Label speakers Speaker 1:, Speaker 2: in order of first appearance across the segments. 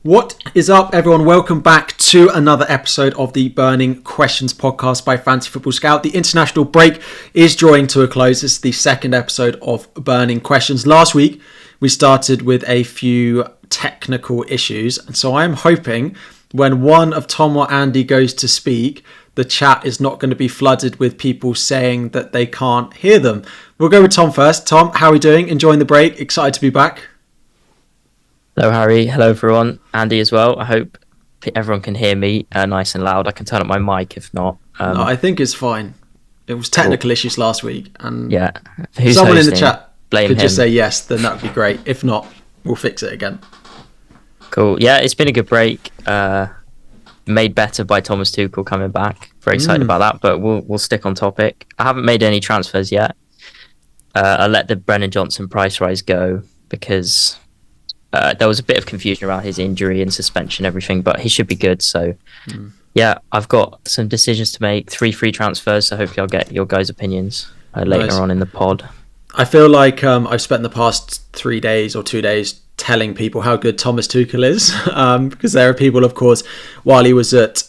Speaker 1: What is up, everyone? Welcome back to another episode of the Burning Questions podcast by Fantasy Football Scout. The international break is drawing to a close. This is the second episode of Burning Questions. Last week, we started with a few technical issues. And so I'm hoping when one of Tom or Andy goes to speak, the chat is not going to be flooded with people saying that they can't hear them. We'll go with Tom first. Tom, how are we doing? Enjoying the break? Excited to be back?
Speaker 2: Hello, Harry. Hello, everyone. Andy as well. I hope everyone can hear me nice and loud. I can turn up my mic if not.
Speaker 1: No, I think it's fine. It was technical issues last week. And
Speaker 2: yeah.
Speaker 1: Who's someone hosting? In the chat
Speaker 2: Blame
Speaker 1: could
Speaker 2: him.
Speaker 1: Just say yes, then that would be great. If not, we'll fix it again.
Speaker 2: Cool. Yeah, it's been a good break. Made better by Thomas Tuchel coming back. Very excited about that, but we'll stick on topic. I haven't made any transfers yet. I let the Brennan Johnson price rise go because there was a bit of confusion around his injury and suspension and everything, but he should be good. So, yeah, I've got some decisions to make, 3 free transfers, so hopefully I'll get your guys' opinions later on in the pod.
Speaker 1: I feel like I've spent the past 3 days or 2 days telling people how good Thomas Tuchel is, because there are people, of course, while he was at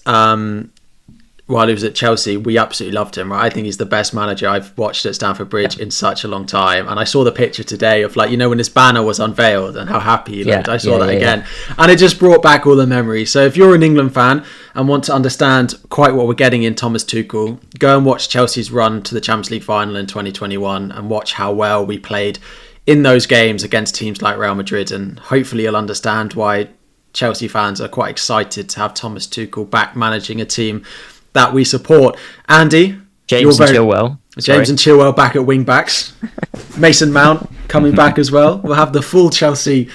Speaker 1: Chelsea, we absolutely loved him, right? I think he's the best manager I've watched at Stamford Bridge in such a long time. And I saw the picture today of, like, you know, when his banner was unveiled and how happy he looked. I saw that again. And it just brought back all the memories. So if you're an England fan and want to understand quite what we're getting in Thomas Tuchel, go and watch Chelsea's run to the Champions League final in 2021 and watch how well we played in those games against teams like Real Madrid. And hopefully you'll understand why Chelsea fans are quite excited to have Thomas Tuchel back managing a team that we support. Andy,
Speaker 2: James and
Speaker 1: Chilwell back at wing backs. Mason Mount coming back as well. We'll have the full Chelsea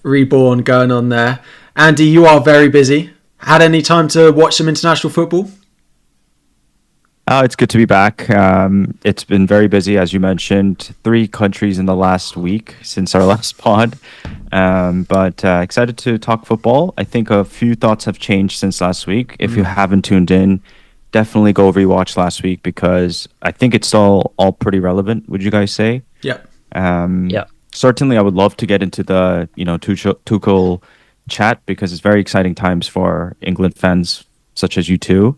Speaker 1: reborn going on there. Andy, you are very busy. Had any time to watch some international football?
Speaker 3: It's good to be back. It's been very busy, as you mentioned. 3 countries in the last week since our last pod. But excited to talk football. I think a few thoughts have changed since last week. If you haven't tuned in, definitely go rewatch last week because I think it's all pretty relevant. Would you guys say?
Speaker 1: Yeah.
Speaker 3: Certainly, I would love to get into the Tuchel chat because it's very exciting times for England fans such as you two.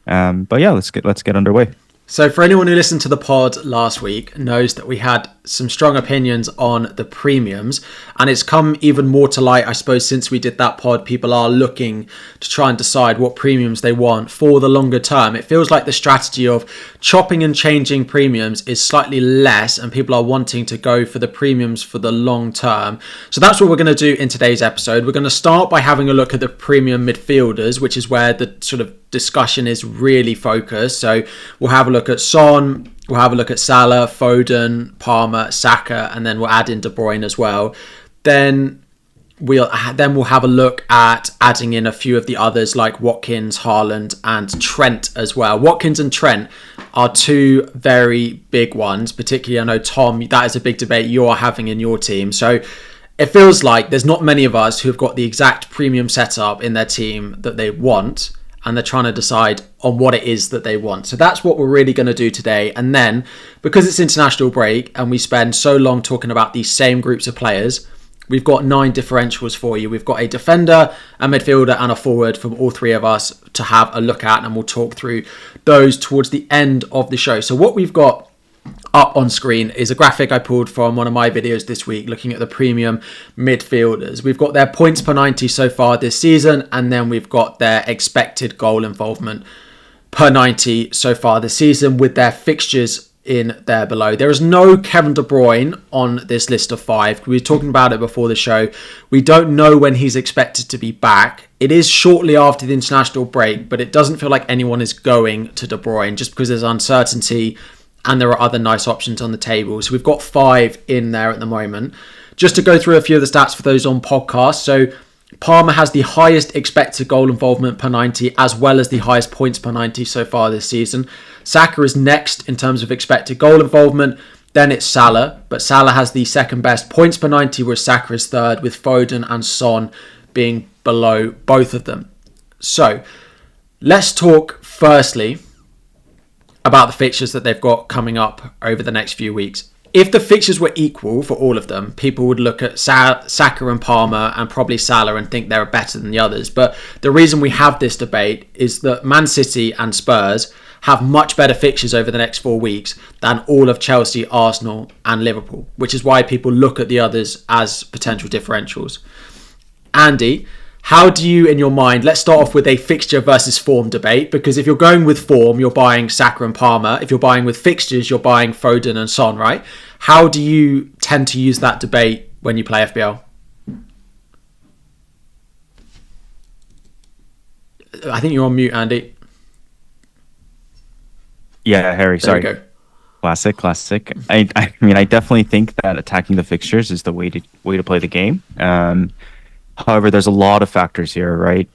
Speaker 3: But yeah, let's get underway.
Speaker 1: So for anyone who listened to the pod last week knows that we had some strong opinions on the premiums, and it's come even more to light, I suppose, since we did that pod. People are looking to try and decide what premiums they want for the longer term. It feels like the strategy of chopping and changing premiums is slightly less, and people are wanting to go for the premiums for the long term. So that's what we're going to do in today's episode. We're going to start by having a look at the premium midfielders, which is where the sort of discussion is really focused. So we'll have a look at Son, we'll have a look at Salah, Foden, Palmer, Saka, and then we'll add in De Bruyne as well. Then we'll have a look at adding in a few of the others like Watkins, Haaland, and Trent as well. Watkins and Trent are 2 very big ones, particularly I know, Tom, that is a big debate you're having in your team. So it feels like there's not many of us who have got the exact premium setup in their team that they want, and they're trying to decide on what it is that they want. So that's what we're really going to do today. And then, because it's international break and we spend so long talking about these same groups of players, we've got 9 differentials for you. We've got a defender, a midfielder, and a forward from all 3 of us to have a look at, and we'll talk through those towards the end of the show. So what we've got up on screen is a graphic I pulled from one of my videos this week looking at the premium midfielders. We've got their points per 90 so far this season, and then we've got their expected goal involvement per 90 so far this season with their fixtures in there below. There is no Kevin De Bruyne on this list of 5. We were talking about it before the show. We don't know when he's expected to be back. It is shortly after the international break, but it doesn't feel like anyone is going to De Bruyne just because there's uncertainty and there are other nice options on the table. So we've got 5 in there at the moment. Just to go through a few of the stats for those on podcast. So Palmer has the highest expected goal involvement per 90 as well as the highest points per 90 so far this season. Saka is next in terms of expected goal involvement. Then it's Salah, but Salah has the second best points per 90, whereas Saka is third, with Foden and Son being below both of them. So let's talk firstly about the fixtures that they've got coming up over the next few weeks. if the fixtures were equal for all of them, people would look at Saka and Palmer and probably Salah and think they're better than the others. But the reason we have this debate is that Man City and Spurs have much better fixtures over the next 4 weeks than all of Chelsea, Arsenal and Liverpool, which is why people look at the others as potential differentials. Andy, how do you, in your mind, let's start off with a fixture versus form debate, because if you're going with form, you're buying Saka and Palmer. If you're buying with fixtures, you're buying Foden and Son, right? How do you tend to use that debate when you play FPL? I think you're on mute, Andy.
Speaker 3: Yeah, Harry, sorry.
Speaker 1: There you go.
Speaker 3: Classic. I mean, I definitely think that attacking the fixtures is the way to play the game. However, there's a lot of factors here, right?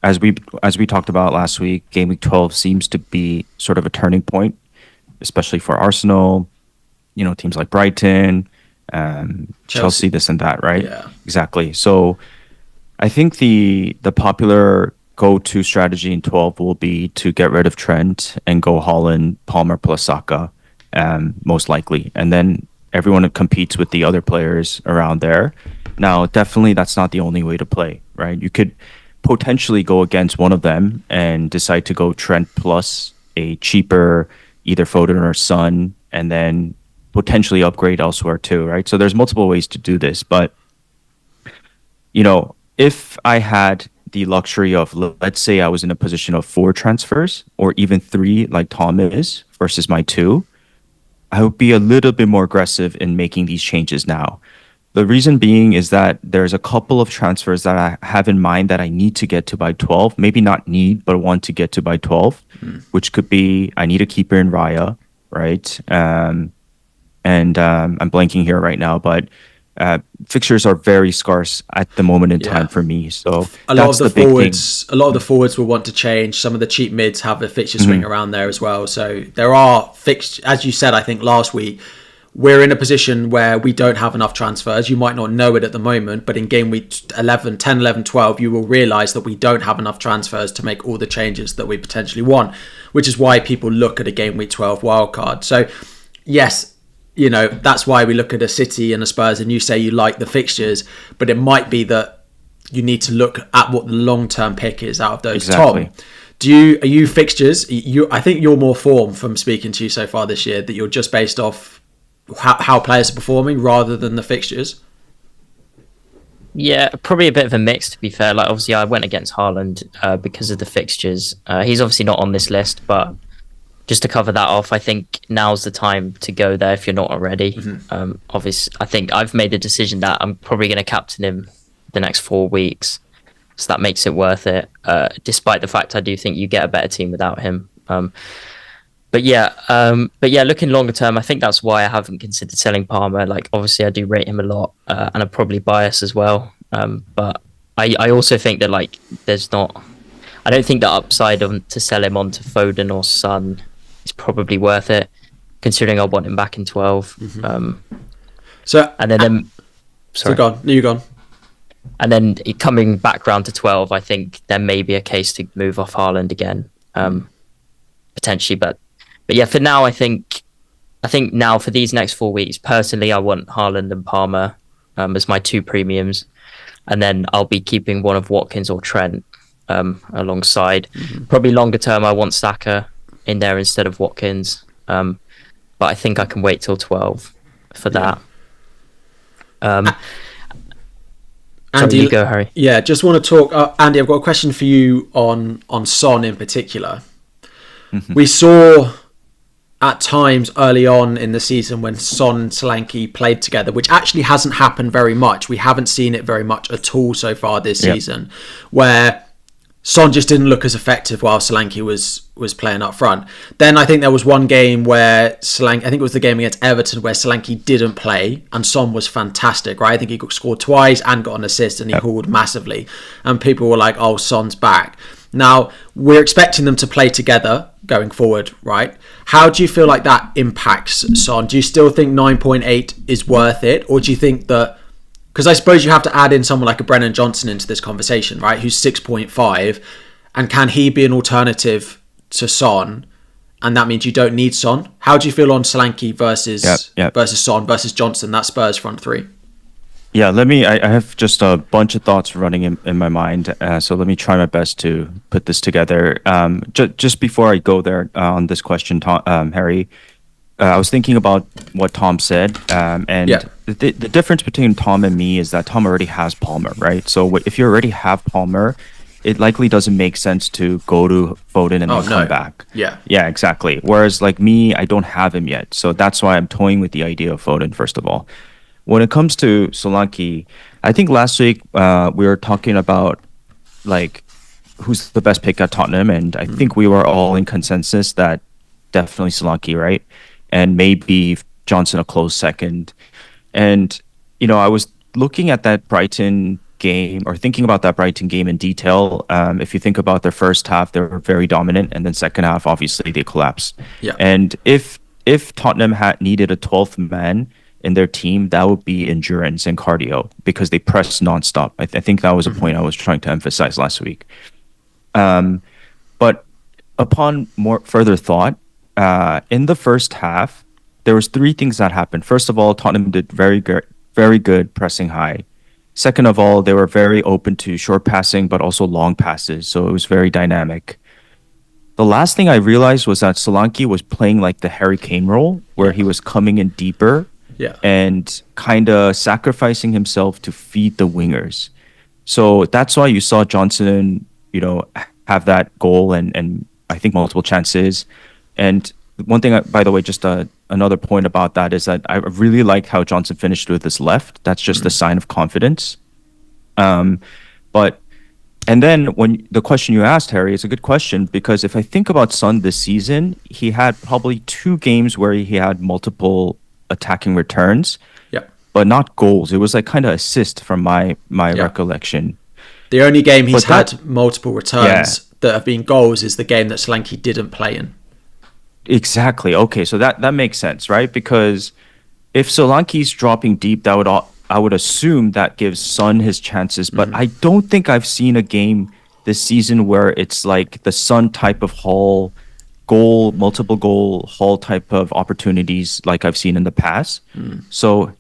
Speaker 3: As we talked about last week, game week 12 seems to be sort of a turning point, especially for Arsenal. You know, teams like Brighton, Chelsea, this and that, right?
Speaker 1: Yeah,
Speaker 3: exactly. So I think the popular go-to strategy in 12 will be to get rid of Trent and go Haaland, Palmer plus Saka, most likely, and then everyone competes with the other players around there. Now, definitely, that's not the only way to play, right? You could potentially go against one of them and decide to go Trent plus a cheaper either Foden or Son, and then potentially upgrade elsewhere too, right? So there's multiple ways to do this, but you know, if I had the luxury of, let's say I was in a position of 4 transfers or even 3 like Tom is versus my 2, I would be a little bit more aggressive in making these changes now. The reason being is that there's a couple of transfers that I have in mind that I need to get to by 12. Maybe not need, but want to get to by 12, which could be I need a keeper in Raya, right? I'm blanking here right now, but fixtures are very scarce at the moment in time for me. So
Speaker 1: a lot of the forwards will want to change. Some of the cheap mids have a fixture swing around there as well. So there are fixed, as you said, I think last week, we're in a position where we don't have enough transfers. You might not know it at the moment, but in game week 10, 11, 12, you will realise that we don't have enough transfers to make all the changes that we potentially want, which is why people look at a game week 12 wildcard. So, yes, you know, that's why we look at a City and a Spurs and you say you like the fixtures, but it might be that you need to look at what the long-term pick is out of those.
Speaker 3: Exactly.
Speaker 1: Tom, are you fixtures? I think you're more form from speaking to you so far this year, that you're just based off how players are performing rather than the fixtures.
Speaker 2: Yeah, probably a bit of a mix, to be fair. Like, obviously, I went against Haaland because of the fixtures. He's obviously not on this list, but just to cover that off, I think now's the time to go there if you're not already. Obviously, I think I've made the decision that I'm probably going to captain him the next 4 weeks, so that makes it worth it. Despite the fact I do think you get a better team without him. But yeah, looking longer term, I think that's why I haven't considered selling Palmer. Like, obviously, I do rate him a lot, and I'm probably biased as well. But I also think that, like, I don't think the upside to sell him onto Foden or Son is probably worth it, considering I want him back in 12.
Speaker 1: So
Speaker 2: gone.
Speaker 1: You're gone.
Speaker 2: And then coming back round to 12, I think there may be a case to move off Haaland again, potentially, but yeah, for now, I think now for these next 4 weeks, personally, I want Haaland and Palmer as my 2 premiums, and then I'll be keeping one of Watkins or Trent alongside. Probably longer term, I want Saka in there instead of Watkins, but I think I can wait till 12 for that.
Speaker 1: Andy,
Speaker 2: you go, Harry.
Speaker 1: Yeah, just want to talk. Andy, I've got a question for you on Son in particular. We saw at times early on in the season when Son and Solanke played together, which actually hasn't happened very much. We haven't seen it very much at all so far this season, where Son just didn't look as effective while Solanke was playing up front. Then I think there was one game where Solanke, I think it was the game against Everton, where Solanke didn't play and Son was fantastic, right? I think he scored twice and got an assist and he hauled massively. And people were like, oh, Son's back. Now, we're expecting them to play together going forward, right? How do you feel like that impacts Son? Do you still think 9.8 is worth it? Or do you think that... Because I suppose you have to add in someone like a Brennan Johnson into this conversation, right? Who's 6.5. And can he be an alternative to Son and that means you don't need Son. How do you feel on Solanke versus Son versus Johnson, that Spurs front three?
Speaker 3: Yeah, I have just a bunch of thoughts running in my mind. So let me try my best to put this together. Just before I go there on this question, Tom, Harry, I was thinking about what Tom said. And the difference between Tom and me is that Tom already has Palmer, right? So if you already have Palmer, it likely doesn't make sense to go to Foden and then come back.
Speaker 1: Yeah,
Speaker 3: exactly. Whereas like me, I don't have him yet. So that's why I'm toying with the idea of Foden, first of all. When it comes to Solanke, I think last week we were talking about like who's the best pick at Tottenham, and I think we were all in consensus that definitely Solanke, right? And maybe Johnson a close second. And I was looking at that Brighton game, or thinking about that Brighton game in detail. If you think about their first half, they were very dominant, and then second half, obviously, they collapsed.
Speaker 1: Yeah.
Speaker 3: And if Tottenham had needed a 12th man in their team, that would be endurance and cardio, because they press nonstop. I think that was a point I was trying to emphasize last week. But upon more further thought, in the first half, there was three things that happened. First of all, Tottenham did very good pressing high. Second of all, they were very open to short passing, but also long passes. So it was very dynamic. The last thing I realized was that Solanke was playing like the Harry Kane role, where he was coming in deeper and kind of sacrificing himself to feed the wingers. So that's why you saw Johnson, have that goal and I think multiple chances. And one thing, by the way, just another point about that is that I really liked how Johnson finished with his left. That's just a sign of confidence. And then when the question you asked, Harry, is a good question, because if I think about Son this season, he had probably 2 games where he had multiple attacking returns, but not goals. It was like kind of assist from my recollection.
Speaker 1: The only game he's had multiple returns that have been goals is the game that Solanke didn't play in.
Speaker 3: Exactly. Okay, so that makes sense, right? Because if Solanke's dropping deep, I would assume that gives Son his chances. But I don't think I've seen a game this season where it's like the Son type of multiple goal haul type of opportunities like I've seen in the past. So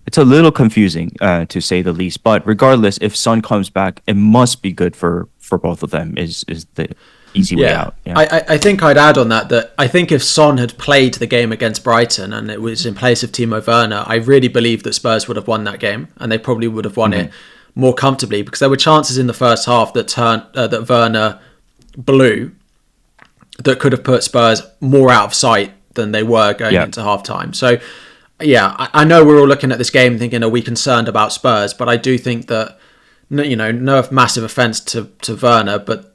Speaker 3: it's a little confusing to say the least. But regardless, if Son comes back, it must be good for both of them. Is the easy way out. Yeah.
Speaker 1: I think I'd add on that I think if Son had played the game against Brighton and it was in place of Timo Werner, I really believe that Spurs would have won that game, and they probably would have won it more comfortably, because there were chances in the first half that that Werner blew that could have put Spurs more out of sight than they were going into half-time. So, I know we're all looking at this game thinking, are we concerned about Spurs? But I do think that, no massive offence to Werner, but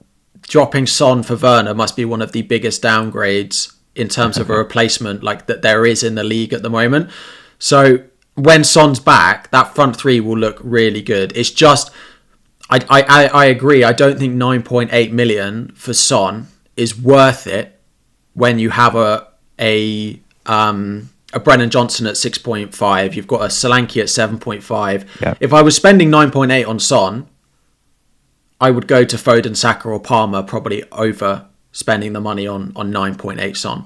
Speaker 1: dropping Son for Werner must be one of the biggest downgrades in terms of a replacement like that there is in the league at the moment. So when Son's back, that front three will look really good. It's just, I agree. I don't think 9.8 million for Son is worth it when you have a Brennan Johnson at 6.5. You've got a Solanke at 7.5. Yeah. If I was spending 9.8 on Son, I would go to Foden, Saka or Palmer, probably over spending the money on 9.8 Son.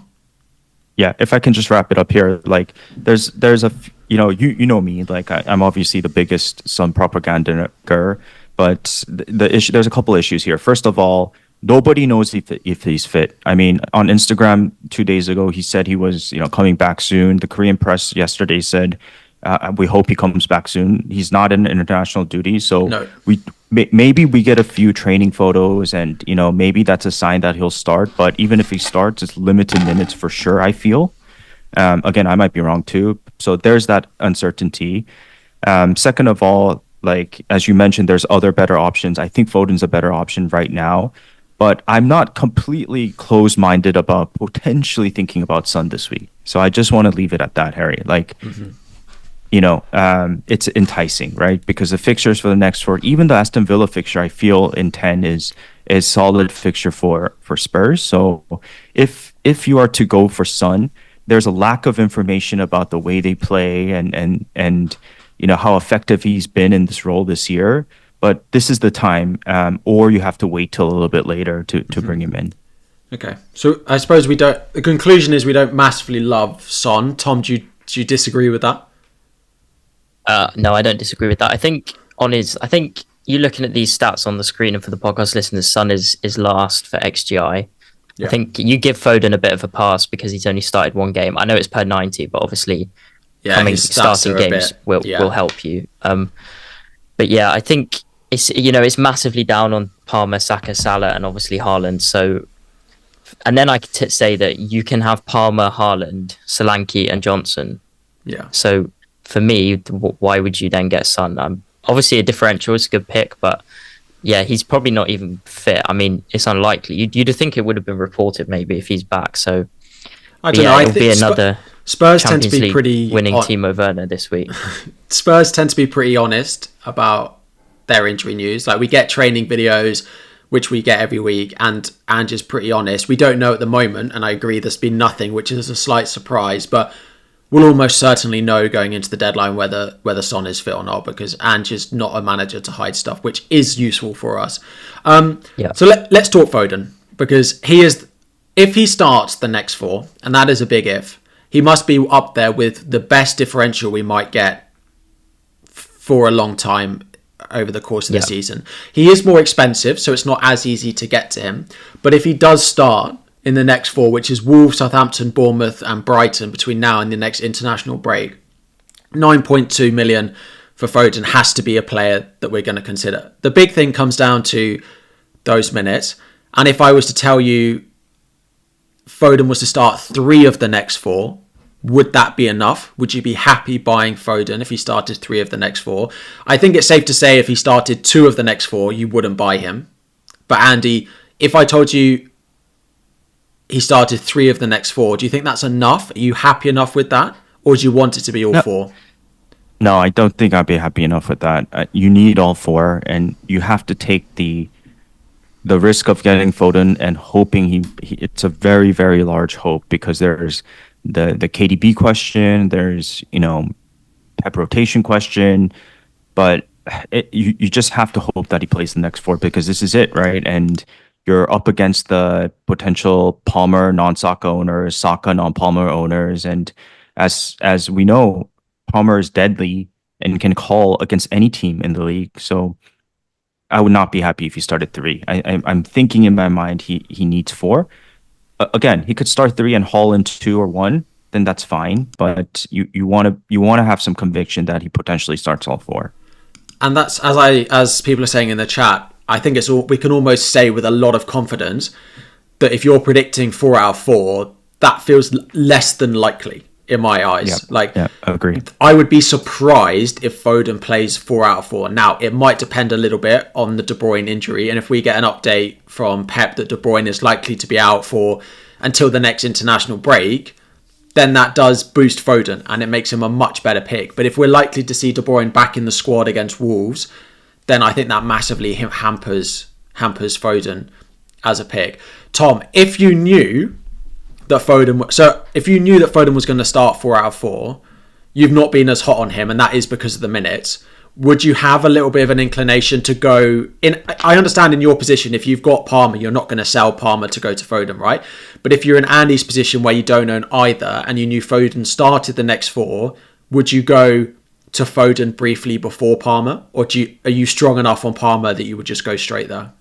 Speaker 3: Yeah, if I can just wrap it up here, like there's a you know me, like I'm obviously the biggest Son propagandager, but the issue, there's a couple issues here. First of all, nobody knows if he's fit. I mean, on Instagram 2 days ago, he said he was coming back soon. The Korean press yesterday said we hope he comes back soon. He's not in international duty, so maybe we get a few training photos, and maybe that's a sign that he'll start. But even if he starts, it's limited minutes for sure, I feel. Again, I might be wrong too. So there's that uncertainty. Second of all, like as you mentioned, there's other better options. I think Foden's a better option right now, but I'm not completely closed-minded about potentially thinking about Son this week. So I just want to leave it at that, Harry. Like, it's enticing, right? Because the fixtures for the next 4, even the Aston Villa fixture, I feel in 10 is solid fixture for Spurs. So if you are to go for Son, there's a lack of information about the way they play and how effective he's been in this role this year. But this is the time, or you have to wait till a little bit later to bring him in.
Speaker 1: Okay, so I suppose we don't. The conclusion is we don't massively love Son. Tom, do you disagree with that?
Speaker 2: No, I don't disagree with that. I think you're looking at these stats on the screen, and for the podcast listeners, Son is last for XGI.
Speaker 1: Yeah.
Speaker 2: I think you give Foden a bit of a pass because he's only started one game. I know it's per 90, but obviously starting games will help you. But yeah, I think it's massively down on Palmer, Saka, Salah, and obviously Haaland. So, and then I could say that you can have Palmer, Haaland, Solanke, and Johnson.
Speaker 1: Yeah.
Speaker 2: So for me, why would you then get Son? Obviously, a differential is a good pick, but yeah, he's probably not even fit. I mean, it's unlikely. You'd think it would have been reported maybe if he's back. So
Speaker 1: I don't know.
Speaker 2: It'll be another
Speaker 1: Spurs
Speaker 2: Champions
Speaker 1: tend to be
Speaker 2: League
Speaker 1: pretty
Speaker 2: winning Timo Werner this week.
Speaker 1: Spurs tend to be pretty honest about their injury news. Like, we get training videos, which we get every week, and Ange is pretty honest. We don't know at the moment, and I agree there's been nothing, which is a slight surprise, but we'll almost certainly know going into the deadline whether Son is fit or not, because Ange is not a manager to hide stuff, which is useful for us. So let's talk Foden, because if he starts the next 4, and that is a big if, he must be up there with the best differential we might get for a long time over the course of the season. He is more expensive, so it's not as easy to get to him. But if he does start in the next 4, which is Wolves, Southampton, Bournemouth and Brighton between now and the next international break, 9.2 million for Foden has to be a player that we're going to consider. The big thing comes down to those minutes. And if I was to tell you Foden was to start 3 of the next 4, would that be enough? Would you be happy buying Foden if he started 3 of the next 4? I think it's safe to say if he started 2 of the next 4, you wouldn't buy him. But Andy, if I told you he started 3 of the next 4, do you think that's enough? Are you happy enough with that? Or do you want it to be all 4?
Speaker 3: No, I don't think I'd be happy enough with that. You need all 4, and you have to take the risk of getting Foden and hoping he it's a very, very large hope, because there's the KDB question, there's Pep rotation question, but you just have to hope that he plays the next 4, because this is it, right? And you're up against the potential Palmer non-Saka owners, Saka non-Palmer owners, and as we know, Palmer is deadly and can call against any team in the league. So I would not be happy if he started 3. I'm thinking in my mind he needs 4. Again, he could start 3 and haul in 2 or 1, then that's fine. But you want to have some conviction that he potentially starts all 4.
Speaker 1: And that's as people are saying in the chat. I think we can almost say with a lot of confidence that if you're predicting 4 out of 4, that feels less than likely in my eyes.
Speaker 3: I agree.
Speaker 1: I would be surprised if Foden plays 4 out of 4. Now, it might depend a little bit on the De Bruyne injury, and if we get an update from Pep that De Bruyne is likely to be out for until the next international break, then that does boost Foden and it makes him a much better pick. But if we're likely to see De Bruyne back in the squad against Wolves, then I think that massively hampers Foden as a pick. Tom, if you knew that Foden was going to start 4 out of 4, you've not been as hot on him, and that is because of the minutes. Would you have a little bit of an inclination to go in? I understand in your position, if you've got Palmer, you're not going to sell Palmer to go to Foden, right? But if you're in Andy's position where you don't own either, and you knew Foden started the next 4, would you go to Foden briefly before Palmer, or are you strong enough on Palmer that you would just go straight there?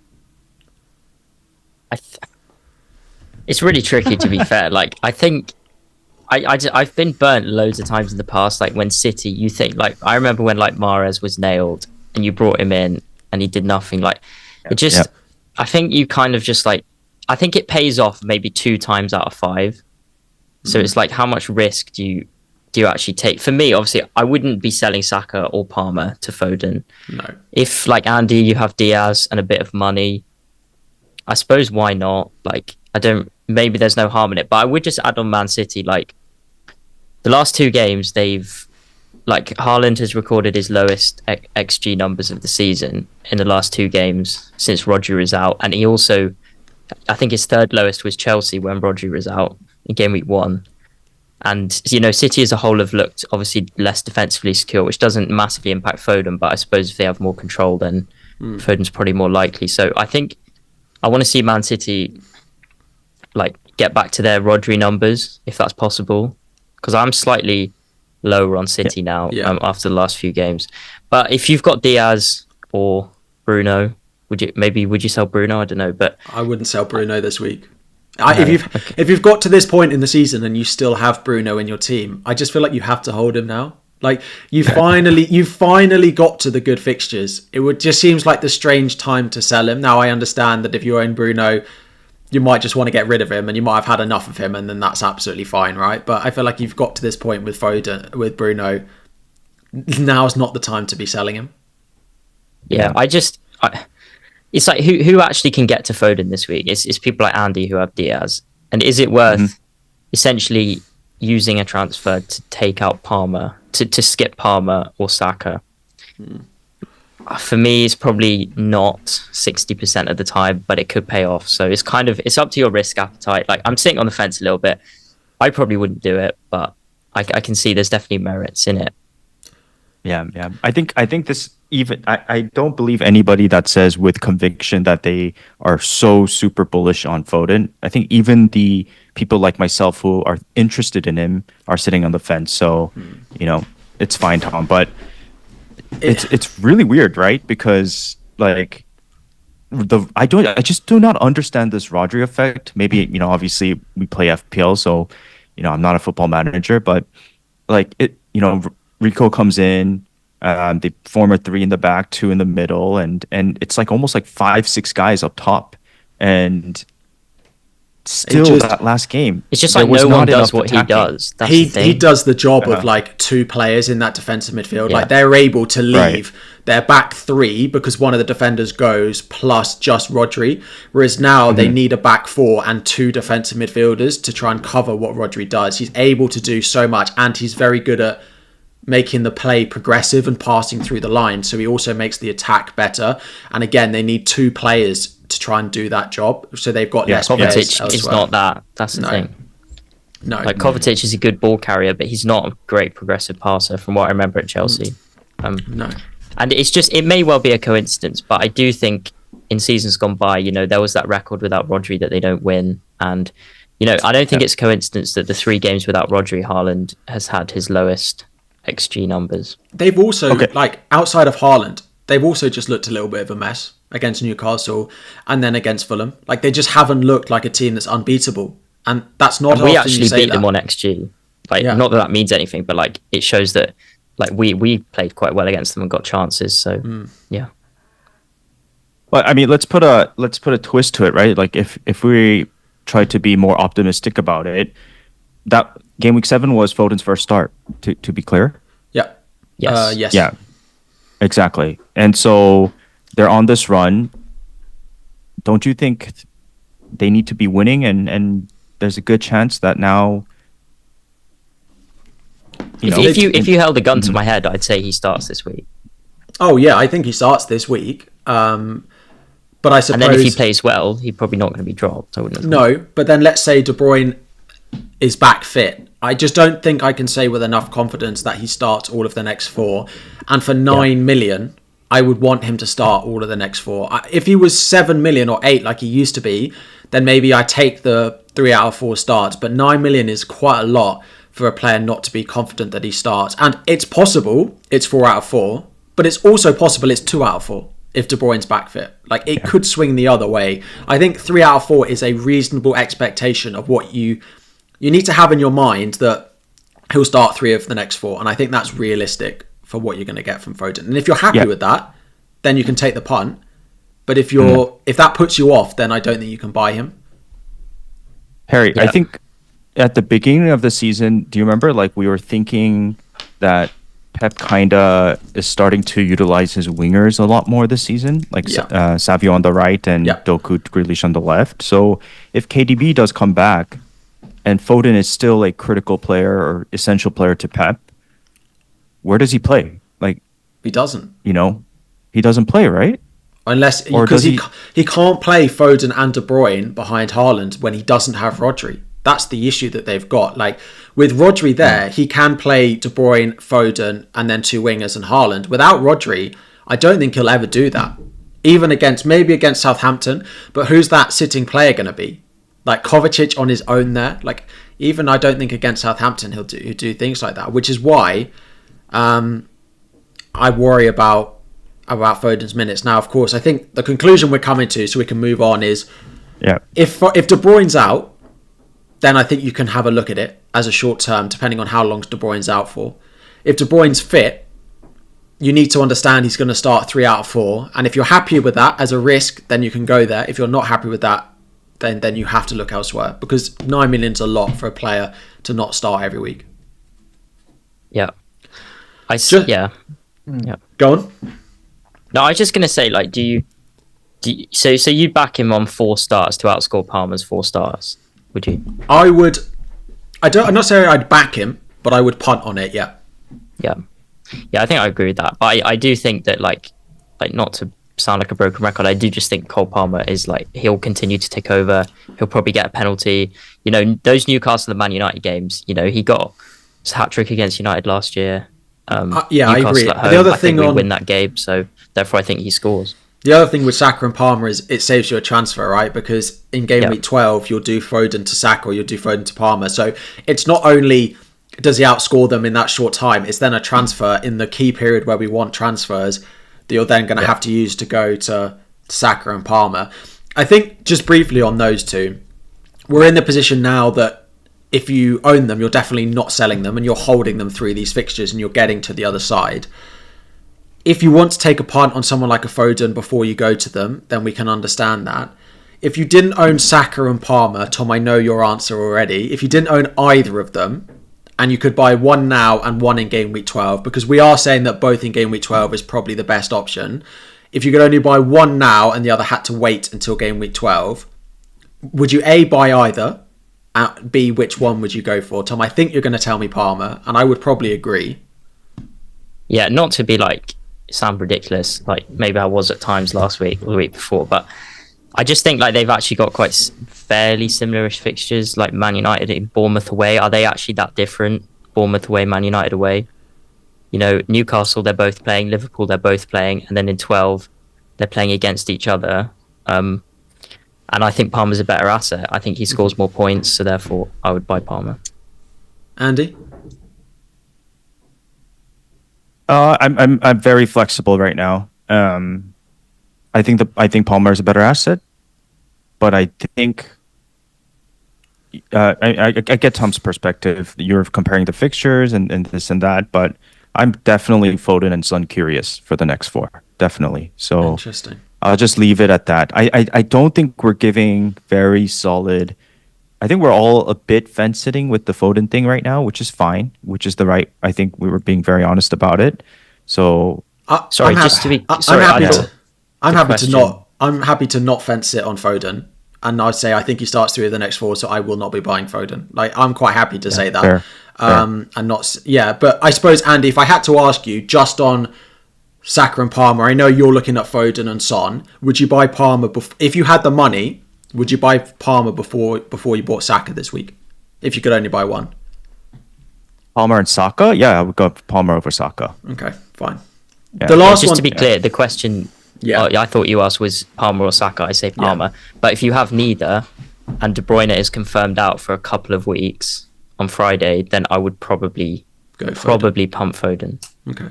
Speaker 2: It's really tricky, to be fair. Like, I think I've been burnt loads of times in the past. Like, when City, you think, like, I remember when, like, Mahrez was nailed and you brought him in and he did nothing. Like, it just, I think you kind of just, like, I think it pays off maybe 2 times out of 5. So it's like, how much risk do you actually take? For me, obviously, I wouldn't be selling Saka or Palmer to Foden.
Speaker 1: No.
Speaker 2: If, like, Andy, you have Diaz and a bit of money, I suppose why not? Like, maybe there's no harm in it, but I would just add on Man City. Like, the last 2 games, Haaland has recorded his lowest XG numbers of the season in the last 2 games since Rodri is out. And he also, I think his 3rd lowest was Chelsea when Rodri was out in game week 1. And, City as a whole have looked obviously less defensively secure, which doesn't massively impact Foden, but I suppose if they have more control, then Foden's probably more likely. So I think I want to see Man City like get back to their Rodri numbers if that's possible, because I'm slightly lower on City now after the last few games. But if you've got Diaz or Bruno, would you sell Bruno? I don't know, but
Speaker 1: I wouldn't sell Bruno this week. If you've got to this point in the season and you still have Bruno in your team, I just feel like you have to hold him now. Like you finally got to the good fixtures. Just seems like the strange time to sell him. Now I understand that if you own Bruno, you might just want to get rid of him and you might have had enough of him, and then that's absolutely fine, right? But I feel like you've got to this point with Foden, with Bruno. Now's not the time to be selling him.
Speaker 2: Yeah, it's like who actually can get to Foden this week? It's people like Andy who have Diaz, and is it worth essentially using a transfer to take out Palmer, to skip Palmer or Saka? For me, it's probably not 60% of the time, but it could pay off. So it's up to your risk appetite. Like I'm sitting on the fence a little bit. I probably wouldn't do it, but I can see there's definitely merits in it.
Speaker 3: Yeah. I think this even I don't believe anybody that says with conviction that they are so super bullish on Foden. I think even the people like myself who are interested in him are sitting on the fence. So, it's fine, Tom. But it's really weird, right? Because like I just do not understand this Rodri effect. Maybe, obviously we play FPL, so I'm not a football manager, but like Rico comes in, they form a 3 in the back, 2 in the middle, and it's like almost like 5-6 guys up top, and still that last game,
Speaker 2: it's just like no one does what he does. That's
Speaker 1: he does the job of like 2 players in that defensive midfield. Like they're able to leave their back 3 because one of the defenders goes, plus just Rodri, whereas now they need a back 4 and 2 defensive midfielders to try and cover what Rodri does. He's able to do so much, and he's very good at making the play progressive and passing through the line, so he also makes the attack better. And again, they need 2 players to try and do that job, so they've got less players elsewhere.
Speaker 2: It's not that. That's the thing.
Speaker 1: No,
Speaker 2: like Kovacic is a good ball carrier, but he's not a great progressive passer from what I remember at Chelsea.
Speaker 1: No,
Speaker 2: and it may well be a coincidence, but I do think in seasons gone by, there was that record without Rodri that they don't win, and I don't think it's a coincidence that the 3 games without Rodri, Haaland has had his lowest XG numbers.
Speaker 1: They've also like outside of Haaland, they've also just looked a little bit of a mess against Newcastle and then against Fulham. Like they just haven't looked like a team that's unbeatable, and that's not. And
Speaker 2: we actually beat them on XG. Like not that means anything, but like it shows that like we played quite well against them and got chances. So yeah.
Speaker 3: Well, I mean, let's put a twist to it, right? Like if we try to be more optimistic about it, that game week 7 was Foden's first start. To be clear.
Speaker 1: Yeah.
Speaker 2: Yes.
Speaker 1: Yes.
Speaker 3: Yeah. Exactly. And so they're on this run. Don't you think they need to be winning? And there's a good chance that now.
Speaker 2: If you held a gun to my head, I'd say he starts this week.
Speaker 1: Oh yeah, I think he starts this week. But I suppose,
Speaker 2: and then if he plays well, he's probably not going to be dropped. I wouldn't.
Speaker 1: No, but then let's say De Bruyne is back fit. I just don't think I can say with enough confidence that he starts all of the next 4. And for 9 million, I would want him to start all of the next 4. If he was 7 million or 8 like he used to be, then maybe I take the 3 out of 4 starts. But 9 million is quite a lot for a player not to be confident that he starts. And it's possible it's 4 out of 4, but it's also possible it's 2 out of 4 if De Bruyne's back fit. Like it could swing the other way. I think 3 out of 4 is a reasonable expectation of what you need to have in your mind, that he'll start 3 of the next 4. And I think that's realistic for what you're going to get from Foden. And if you're happy with that, then you can take the punt. But if that puts you off, then I don't think you can buy him.
Speaker 3: Harry, I think at the beginning of the season, do you remember like we were thinking that Pep kinda is starting to utilize his wingers a lot more this season, like Savio on the right and Doku Grealish on the left. So if KDB does come back and Foden is still a critical player or essential player to Pep, where does he play? Like
Speaker 1: he doesn't.
Speaker 3: He doesn't play, right?
Speaker 1: Unless because he can't play Foden and De Bruyne behind Haaland when he doesn't have Rodri. That's the issue that they've got. Like with Rodri there, he can play De Bruyne, Foden, and then 2 wingers and Haaland. Without Rodri, I don't think he'll ever do that. Even against Southampton, but who's that sitting player going to be? Like Kovacic on his own there. Like even I don't think against Southampton he'll do things like that, which is why I worry about Foden's minutes. Now, of course, I think the conclusion we're coming to, so we can move on, is if De Bruyne's out, then I think you can have a look at it as a short term, depending on how long De Bruyne's out for. If De Bruyne's fit, you need to understand he's going to start 3 out of 4. And if you're happy with that as a risk, then you can go there. If you're not happy with that, then you have to look elsewhere. Because 9 million is a lot for a player to not start every week.
Speaker 2: Yeah. Yeah.
Speaker 1: Go on.
Speaker 2: No, I was just going to say, like, do you so you'd back him on 4 starts to outscore Palmer's 4 starts, would you?
Speaker 1: I would. I'm not saying I'd back him, but I would punt on it, yeah.
Speaker 2: Yeah, I think I agree with that. But I do think that, like not to sound like a broken record, I do just think Cole Palmer is like, he'll continue to take over. He'll probably get a penalty. You know, those Newcastle and Man United games, you know, he got his hat-trick against United last year.
Speaker 1: Yeah, I agree.
Speaker 2: At home,
Speaker 1: the other
Speaker 2: I
Speaker 1: thing
Speaker 2: think we win that game, so therefore I think he scores.
Speaker 1: The other thing with Saka and Palmer is it saves you a transfer, right? Because in game week 12, you'll do Foden to Saka or you'll do Foden to Palmer. So it's not only does he outscore them in that short time, it's then a transfer in the key period where we want transfers that you're then going to have to use to go to Saka and Palmer. I think just briefly on those two, we're in the position now that if you own them, you're definitely not selling them and you're holding them through these fixtures and you're getting to the other side. If you want to take a punt on someone like a Foden before you go to them, then we can understand that. If you didn't own Saka and Palmer, Tom, I know your answer already. If you didn't own either of them, and you could buy one now and one in game week 12, because we are saying that both in game week 12 is probably the best option. If you could only buy one now and the other had to wait until game week 12, would you A, buy either? And B, which one would you go for? Tom, I think you're going to tell me Palmer, and I would probably agree.
Speaker 2: Yeah, not to be like sound ridiculous, like maybe I was at times last week or the week before, but I just think like they've actually got quite fairly similar-ish fixtures, like Man United in Bournemouth away. Are they actually that different? Bournemouth away, Man United away. You know, Newcastle, they're both playing. Liverpool, they're both playing. And then in 12, they're playing against each other. And I think Palmer's a better asset. I think he scores more points, so therefore I would buy Palmer.
Speaker 1: Andy?
Speaker 3: I'm very flexible right now. I think Palmer is a better asset, but I think I get Tom's perspective. You're comparing the fixtures and this and that, but I'm definitely Foden and Son curious for the next 4. Definitely. So
Speaker 1: interesting.
Speaker 3: I'll just leave it at that. I don't think we're giving very solid. I think we're all a bit fence sitting with the Foden thing right now, which is fine, which is the right. I think we were being very honest about it. So
Speaker 2: sorry, just to be. Sorry,
Speaker 1: I'm happy to not fence it on Foden, and I'd say I think he starts 3 of the next 4, so I will not be buying Foden. Like I'm quite happy to say that.
Speaker 3: Fair.
Speaker 1: And not but I suppose Andy, if I had to ask you just on Saka and Palmer, I know you're looking at Foden and Son. Would you buy Palmer if you had the money? Would you buy Palmer before you bought Saka this week? If you could only buy one.
Speaker 3: Palmer and Saka? Yeah, I would go Palmer over Saka.
Speaker 1: Okay, fine.
Speaker 3: Yeah.
Speaker 1: The last
Speaker 2: just
Speaker 1: one,
Speaker 2: to be clear, the question I thought you asked was Palmer or Saka. I say Palmer. Yeah. But if you have neither, and De Bruyne is confirmed out for a couple of weeks on Friday, then I would probably pump Foden.
Speaker 1: Okay.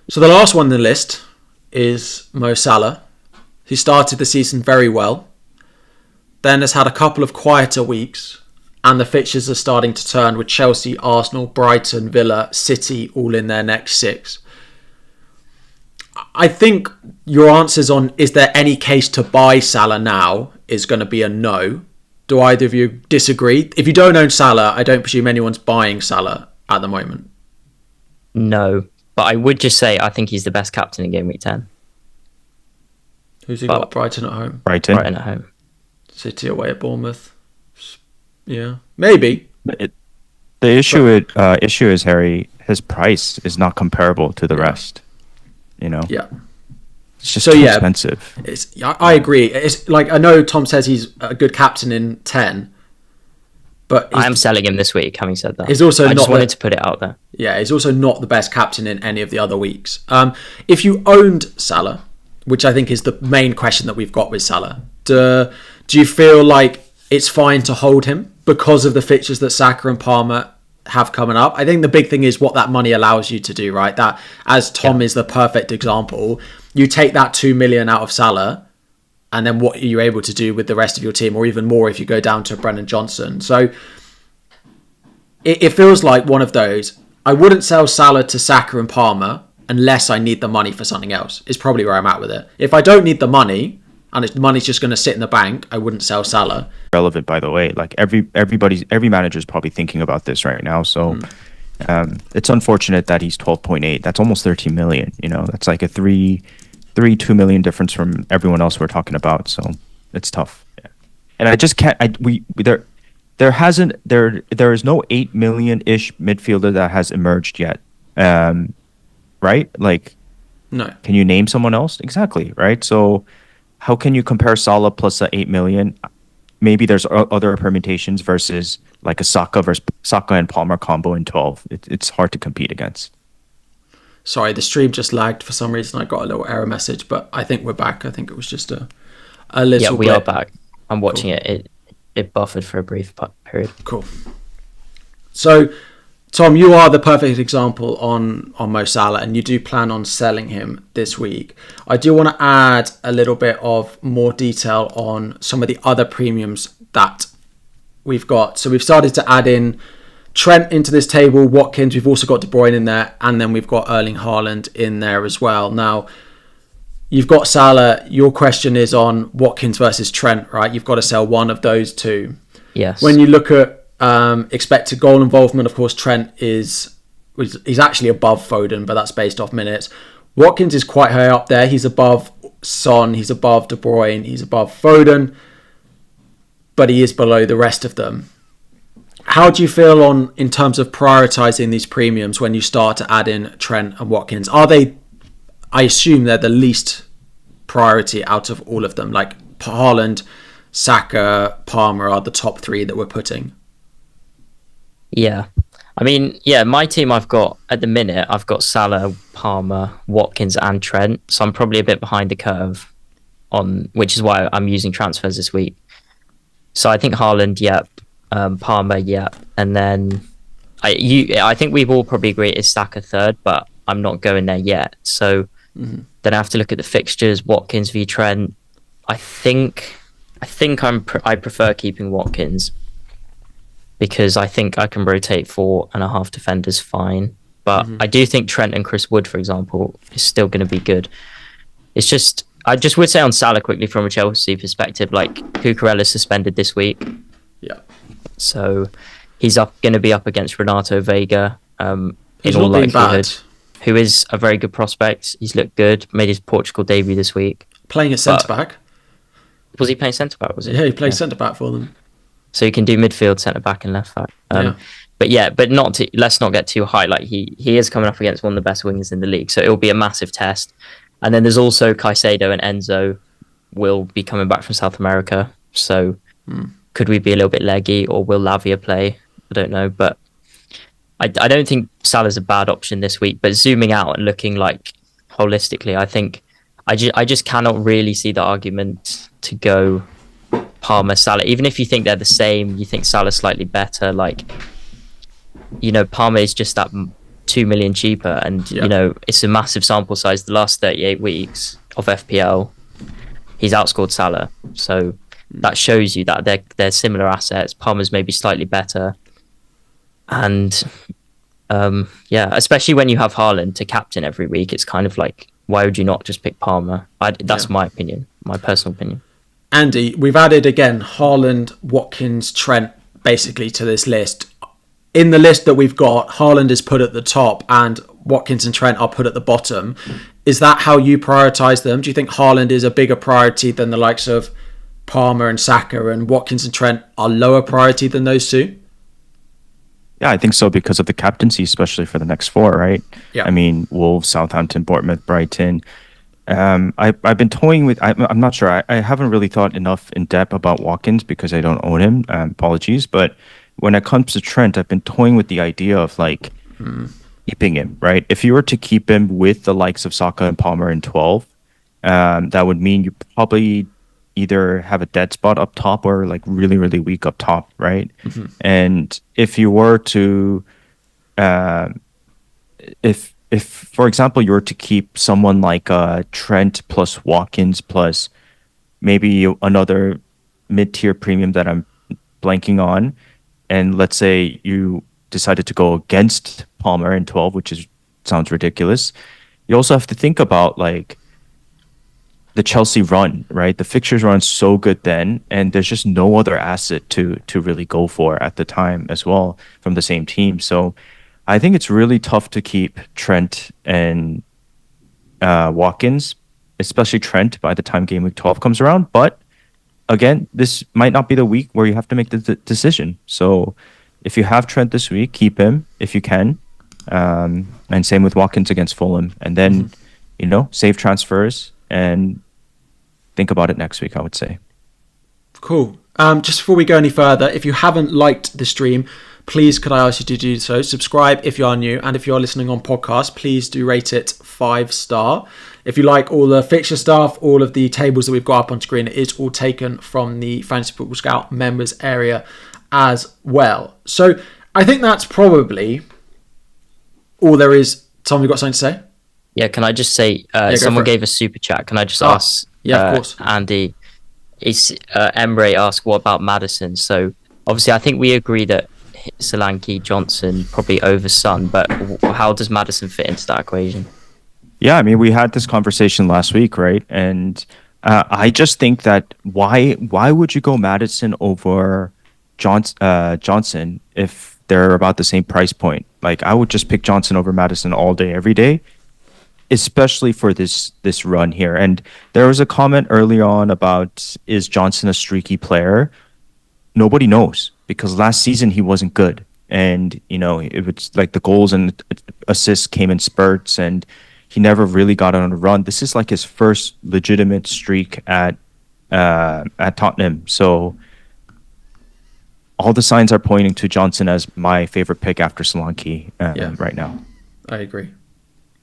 Speaker 1: So the last one on the list is Mo Salah, who started the season very well, then has had a couple of quieter weeks, and the fixtures are starting to turn with Chelsea, Arsenal, Brighton, Villa, City all in their next 6. I think your answers on is there any case to buy Salah now is going to be a no. Do either of you disagree? If you don't own Salah, I don't presume anyone's buying Salah at the moment.
Speaker 2: No, but I would just say I think he's the best captain in game week 10.
Speaker 1: Who's he got? Brighton at home.
Speaker 3: Brighton
Speaker 2: at home.
Speaker 1: City away at Bournemouth. Yeah, maybe.
Speaker 3: The issue is, Harry, his price is not comparable to the rest. You know.
Speaker 1: Yeah.
Speaker 3: It's just too expensive.
Speaker 1: I agree. It's like I know Tom says he's a good captain in 10, but
Speaker 2: I am selling him this week. Having said that,
Speaker 1: he's also
Speaker 2: I just wanted to put it out there.
Speaker 1: Yeah, he's also not the best captain in any of the other weeks. If you owned Salah, which I think is the main question that we've got with Salah, do you feel like it's fine to hold him because of the fixtures that Saka and Palmer have coming up. I think the big thing is what that money allows you to do, right? That, as Tom is the perfect example, you take that 2 million out of Salah, and then what are you able to do with the rest of your team, or even more if you go down to Brennan Johnson. So it feels like one of those. I wouldn't sell Salah to Saka and Palmer unless I need the money for something else, is probably where I'm at with it. If I don't need the money, and the money's just going to sit in the bank, I wouldn't sell Salah.
Speaker 3: Relevant, by the way. Like every manager's probably thinking about this right now. So it's unfortunate that he's 12.8. That's almost 13 million. You know, that's like a 2 million difference from everyone else we're talking about. So it's tough. Yeah. And I just can't. There is no 8 million ish midfielder that has emerged yet. Right? Like,
Speaker 1: no.
Speaker 3: Can you name someone else? Exactly. Right. So how can you compare Salah plus the 8 million? Maybe there's other permutations versus like a Saka and Palmer combo in 12. It's hard to compete against.
Speaker 1: Sorry, the stream just lagged for some reason. I got a little error message, but I think we're back. I think it was just a little.
Speaker 2: Yeah, we are back. I'm watching it. It buffered for a brief period.
Speaker 1: Cool. So, Tom, you are the perfect example on Mo Salah, and you do plan on selling him this week. I do want to add a little bit of more detail on some of the other premiums that we've got. So we've started to add in Trent into this table, Watkins, we've also got De Bruyne in there, and then we've got Erling Haaland in there as well. Now, you've got Salah. Your question is on Watkins versus Trent, right? You've got to sell one of those two.
Speaker 2: Yes.
Speaker 1: When you look at expected goal involvement, of course, Trent he's actually above Foden, but that's based off minutes. Watkins is quite high up there. He's above Son, he's above De Bruyne, he's above Foden, but he is below the rest of them. How do you feel in terms of prioritizing these premiums when you start to add in Trent and Watkins? I assume they're the least priority out of all of them. Like Haaland, Saka, Palmer are the top three that we're putting.
Speaker 2: Yeah. I mean, yeah, my team I've got Salah, Palmer, Watkins and Trent. So I'm probably a bit behind the curve which is why I'm using transfers this week. So I think Haaland, yep. Palmer, yep. And then I think we've all probably agreed it's Saka third, but I'm not going there yet. So then I have to look at the fixtures, Watkins v Trent. I think I prefer keeping Watkins, because I think I can rotate 4.5 defenders fine. But I do think Trent and Chris Wood, for example, is still going to be good. It's just, I just would say on Salah quickly from a Chelsea perspective, like Cucurella's suspended this week.
Speaker 1: Yeah.
Speaker 2: So he's going to be up against Renato Vega
Speaker 1: He's
Speaker 2: in all
Speaker 1: not been
Speaker 2: likelihood,
Speaker 1: bad.
Speaker 2: who is a very good prospect. He's looked good, made his Portugal debut this week.
Speaker 1: Playing at centre-back.
Speaker 2: Was he playing centre-back, was he?
Speaker 1: Yeah, he played centre-back for them.
Speaker 2: So he can do midfield, centre back, and left back. But let's not get too high. Like he is coming up against one of the best wingers in the league, so it will be a massive test. And then there's also Caicedo and Enzo will be coming back from South America. So could we be a little bit leggy, or will Lavia play? I don't know, but I don't think Salah's a bad option this week. But zooming out and looking like holistically, I think I just cannot really see the argument to go Palmer, Salah. Even if you think they're the same, you think Salah's slightly better. Like, you know, Palmer is just that 2 million cheaper, and you know, it's a massive sample size. The last 38 weeks of FPL, he's outscored Salah. So that shows you that they're similar assets. Palmer's maybe slightly better, and especially when you have Haaland to captain every week, it's kind of like, why would you not just pick Palmer? That's my opinion, my personal opinion.
Speaker 1: Andy, we've added again Haaland, Watkins, Trent basically to this list. In the list that we've got, Haaland is put at the top and Watkins and Trent are put at the bottom. Is that how you prioritise them? Do you think Haaland is a bigger priority than the likes of Palmer and Saka, and Watkins and Trent are lower priority than those two?
Speaker 3: Yeah, I think so, because of the captaincy, especially for the next four, right?
Speaker 1: Yeah.
Speaker 3: I mean, Wolves, Southampton, Bournemouth, Brighton. I've been toying with. I'm not sure. I haven't really thought enough in depth about Watkins because I don't own him. Apologies, but when it comes to Trent, I've been toying with the idea of like keeping him. Right, if you were to keep him with the likes of Saka and Palmer in 12, that would mean you probably either have a dead spot up top or like really, really weak up top, right? And if you were to, if for example you were to keep someone like Trent plus Watkins plus maybe another mid-tier premium that I'm blanking on, and let's say you decided to go against Palmer in 12, which is sounds ridiculous. You also have to think about like the Chelsea run, right? The fixtures run so good then, and there's just no other asset to really go for at the time as well from the same team. So I think it's really tough to keep Trent and Watkins, especially Trent, by the time game week 12 comes around. But again, this might not be the week where you have to make the decision. So if you have Trent this week, keep him if you can. And same with Watkins against Fulham. And then, save transfers and think about it next week, I would say.
Speaker 1: Cool. Just before we go any further, if you haven't liked the stream, please could I ask you to do so. Subscribe if you are new, and if you are listening on podcast, please do rate it 5-star. If you like all the fixture stuff, all of the tables that we've got up on screen, it is all taken from the Fantasy Football Scout members area as well. So I think that's probably all there is. Tom, you got something to say?
Speaker 2: Yeah, can I just say, someone gave a super chat. Can I just ask
Speaker 1: of course.
Speaker 2: Andy? Emre asked, what about Maddison? So obviously I think we agree that Solanke, Johnson probably over Son, but how does Maddison fit into that equation?
Speaker 3: Yeah, I mean, we had this conversation last week, right? And I just think that why would you go Maddison over Johnson if they're about the same price point? Like, I would just pick Johnson over Maddison all day, every day, especially for this run here. And there was a comment early on about, is Johnson a streaky player? Nobody knows, because last season he wasn't good. And, it was like the goals and assists came in spurts, and he never really got on a run. This is like his first legitimate streak at Tottenham. So all the signs are pointing to Johnson as my favorite pick after Solanke right now.
Speaker 1: I agree.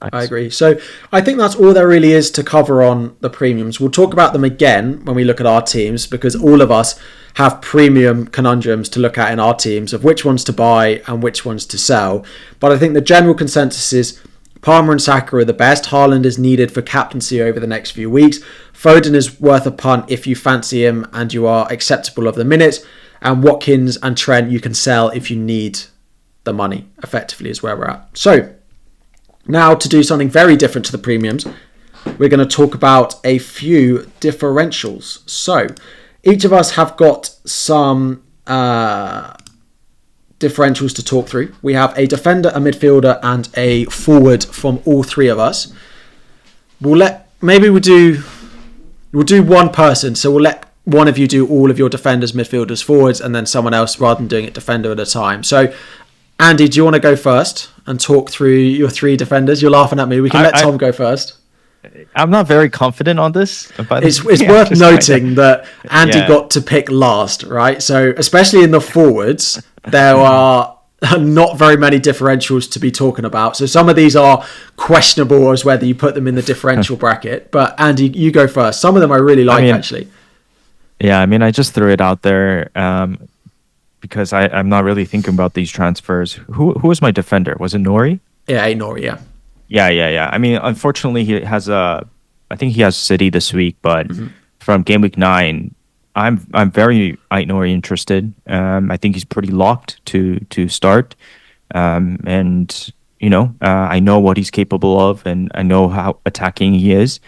Speaker 2: Nice.
Speaker 1: I agree. So I think that's all there really is to cover on the premiums. We'll talk about them again when we look at our teams, because all of us have premium conundrums to look at in our teams of which ones to buy and which ones to sell. But I think the general consensus is Palmer and Saka are the best. Haaland is needed for captaincy over the next few weeks. Foden is worth a punt if you fancy him and you are acceptable of the minutes. And Watkins and Trent you can sell if you need the money, effectively, is where we're at. So now to do something very different to the premiums, we're going to talk about a few differentials. So each of us have got some differentials to talk through. We have a defender, a midfielder, and a forward from all three of us. We'll do one person. So we'll let one of you do all of your defenders, midfielders, forwards, and then someone else rather than doing it defender at a time. So Andy, do you want to go first and talk through your three defenders? You're laughing at me. We can let Tom go first.
Speaker 3: I'm not very confident on this.
Speaker 1: It's worth noting that Andy got to pick last, right? So especially in the forwards, there are not very many differentials to be talking about. So some of these are questionable as whether you put them in the differential bracket. But Andy, you go first. Some of them I really like, actually.
Speaker 3: Yeah, I mean, I just threw it out there because I'm not really thinking about these transfers. Who was my defender? Was it Nori?
Speaker 1: Yeah, Nori, yeah.
Speaker 3: Yeah. I mean, unfortunately, I think he has City this week, but from game week 9, I'm very Nori interested. I think he's pretty locked to start. And, I know what he's capable of, and I know how attacking he is.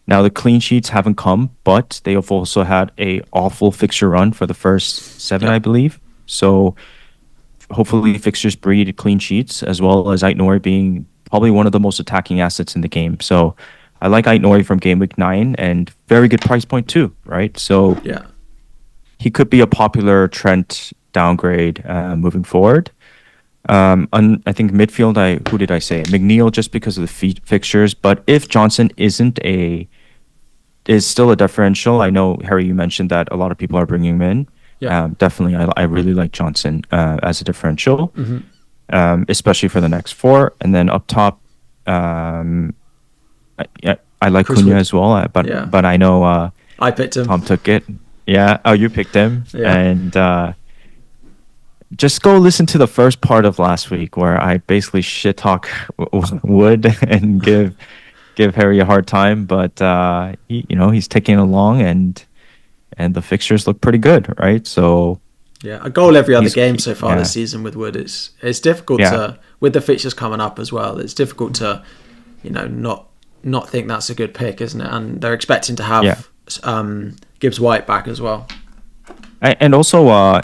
Speaker 3: Now, the clean sheets haven't come, but they have also had a awful fixture run for the first 7, I believe. So hopefully fixtures breed clean sheets, as well as Nori being probably one of the most attacking assets in the game. So I like Nori from game week 9, and very good price point too, right? So he could be a popular Trent downgrade moving forward. I think midfield, who did I say? McNeil, just because of the fixtures. But if Johnson is still a differential, I know, Harry, you mentioned that a lot of people are bringing him in. Definitely, I really like Johnson as a differential, especially for the next 4. And then up top, I like Cunha as well. But I know
Speaker 1: I picked him.
Speaker 3: Tom took it. Yeah. Oh, you picked him.
Speaker 1: Yeah.
Speaker 3: And just go listen to the first part of last week where I basically shit talk Wood and give Harry a hard time, but he's ticking along and the fixtures look pretty good, right? So
Speaker 1: yeah, a goal every other game so far this season with Wood. It's difficult to, with the fixtures coming up as well. It's difficult to, not think that's a good pick, isn't it? And they're expecting to have Gibbs White back as well.
Speaker 3: And also,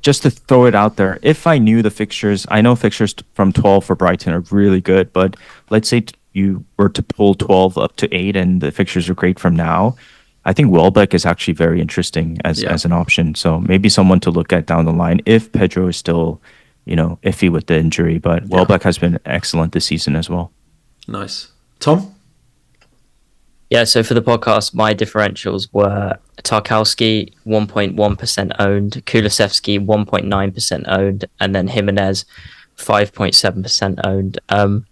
Speaker 3: just to throw it out there, if I knew the fixtures, I know fixtures from 12 for Brighton are really good, but let's say you were to pull 12 up to 8 and the fixtures are great from now, I think Welbeck is actually very interesting as an option. So maybe someone to look at down the line if Pedro is still, iffy with the injury. But Welbeck has been excellent this season as well.
Speaker 1: Nice. Tom?
Speaker 2: Yeah, so for the podcast, my differentials were Tarkowski 1.1% owned, Kulusevski 1.9% owned, and then Jimenez 5.7% owned.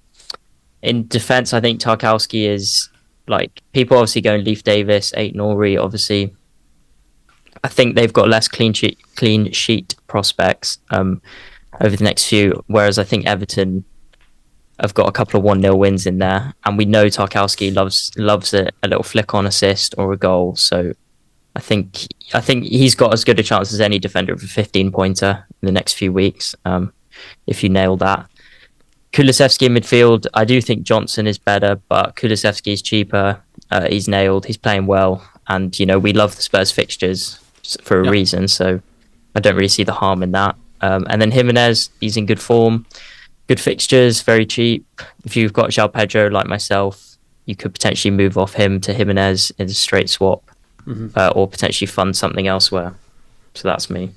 Speaker 2: In defense, I think Tarkowski is people obviously going Leaf Davis, 8 Nori. Obviously, I think they've got less clean sheet prospects over the next few, whereas I think Everton have got a couple of 1-0 wins in there, and we know Tarkowski loves a little flick on assist or a goal. So I think he's got as good a chance as any defender of a 15-pointer in the next few weeks. If you nail that, Kulusevski in midfield, I do think Johnson is better, but Kulusevski is cheaper. He's nailed. He's playing well, and we love the Spurs fixtures for a reason. So I don't really see the harm in that. And then Jimenez, he's in good form. Good fixtures, very cheap. If you've got João Pedro like myself, you could potentially move off him to Jimenez in a straight swap, or potentially fund something elsewhere. So that's me.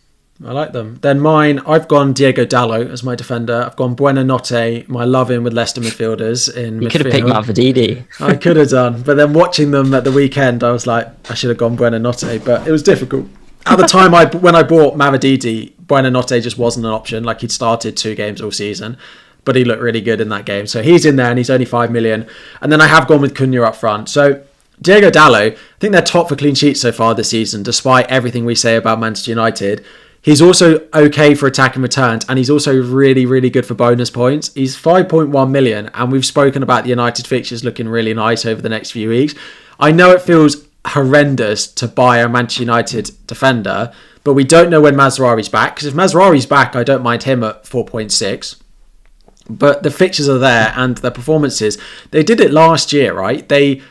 Speaker 1: I like them. Then mine, I've gone Diego Dallo as my defender. I've gone Buonanotte, my love-in with Leicester midfielders in
Speaker 2: You
Speaker 1: midfield.
Speaker 2: could have picked Mavridis.
Speaker 1: I could have done, but then watching them at the weekend, I was like, I should have gone Buonanotte, but it was difficult. At the time, when I bought Mavridis, Buonanotte just wasn't an option. He'd started 2 games all season, but he looked really good in that game. So he's in there, and he's only 5 million. And then I have gone with Cunha up front. So Diego Dallo, I think they're top for clean sheets so far this season, despite everything we say about Manchester United. He's also okay for attacking returns, and he's also really, really good for bonus points. He's 5.1 million, and we've spoken about the United fixtures looking really nice over the next few weeks. I know it feels horrendous to buy a Manchester United defender, but we don't know when Mazraoui's back, because if Mazraoui's back, I don't mind him at 4.6. But the fixtures are there, and the performances, they did it last year, right? They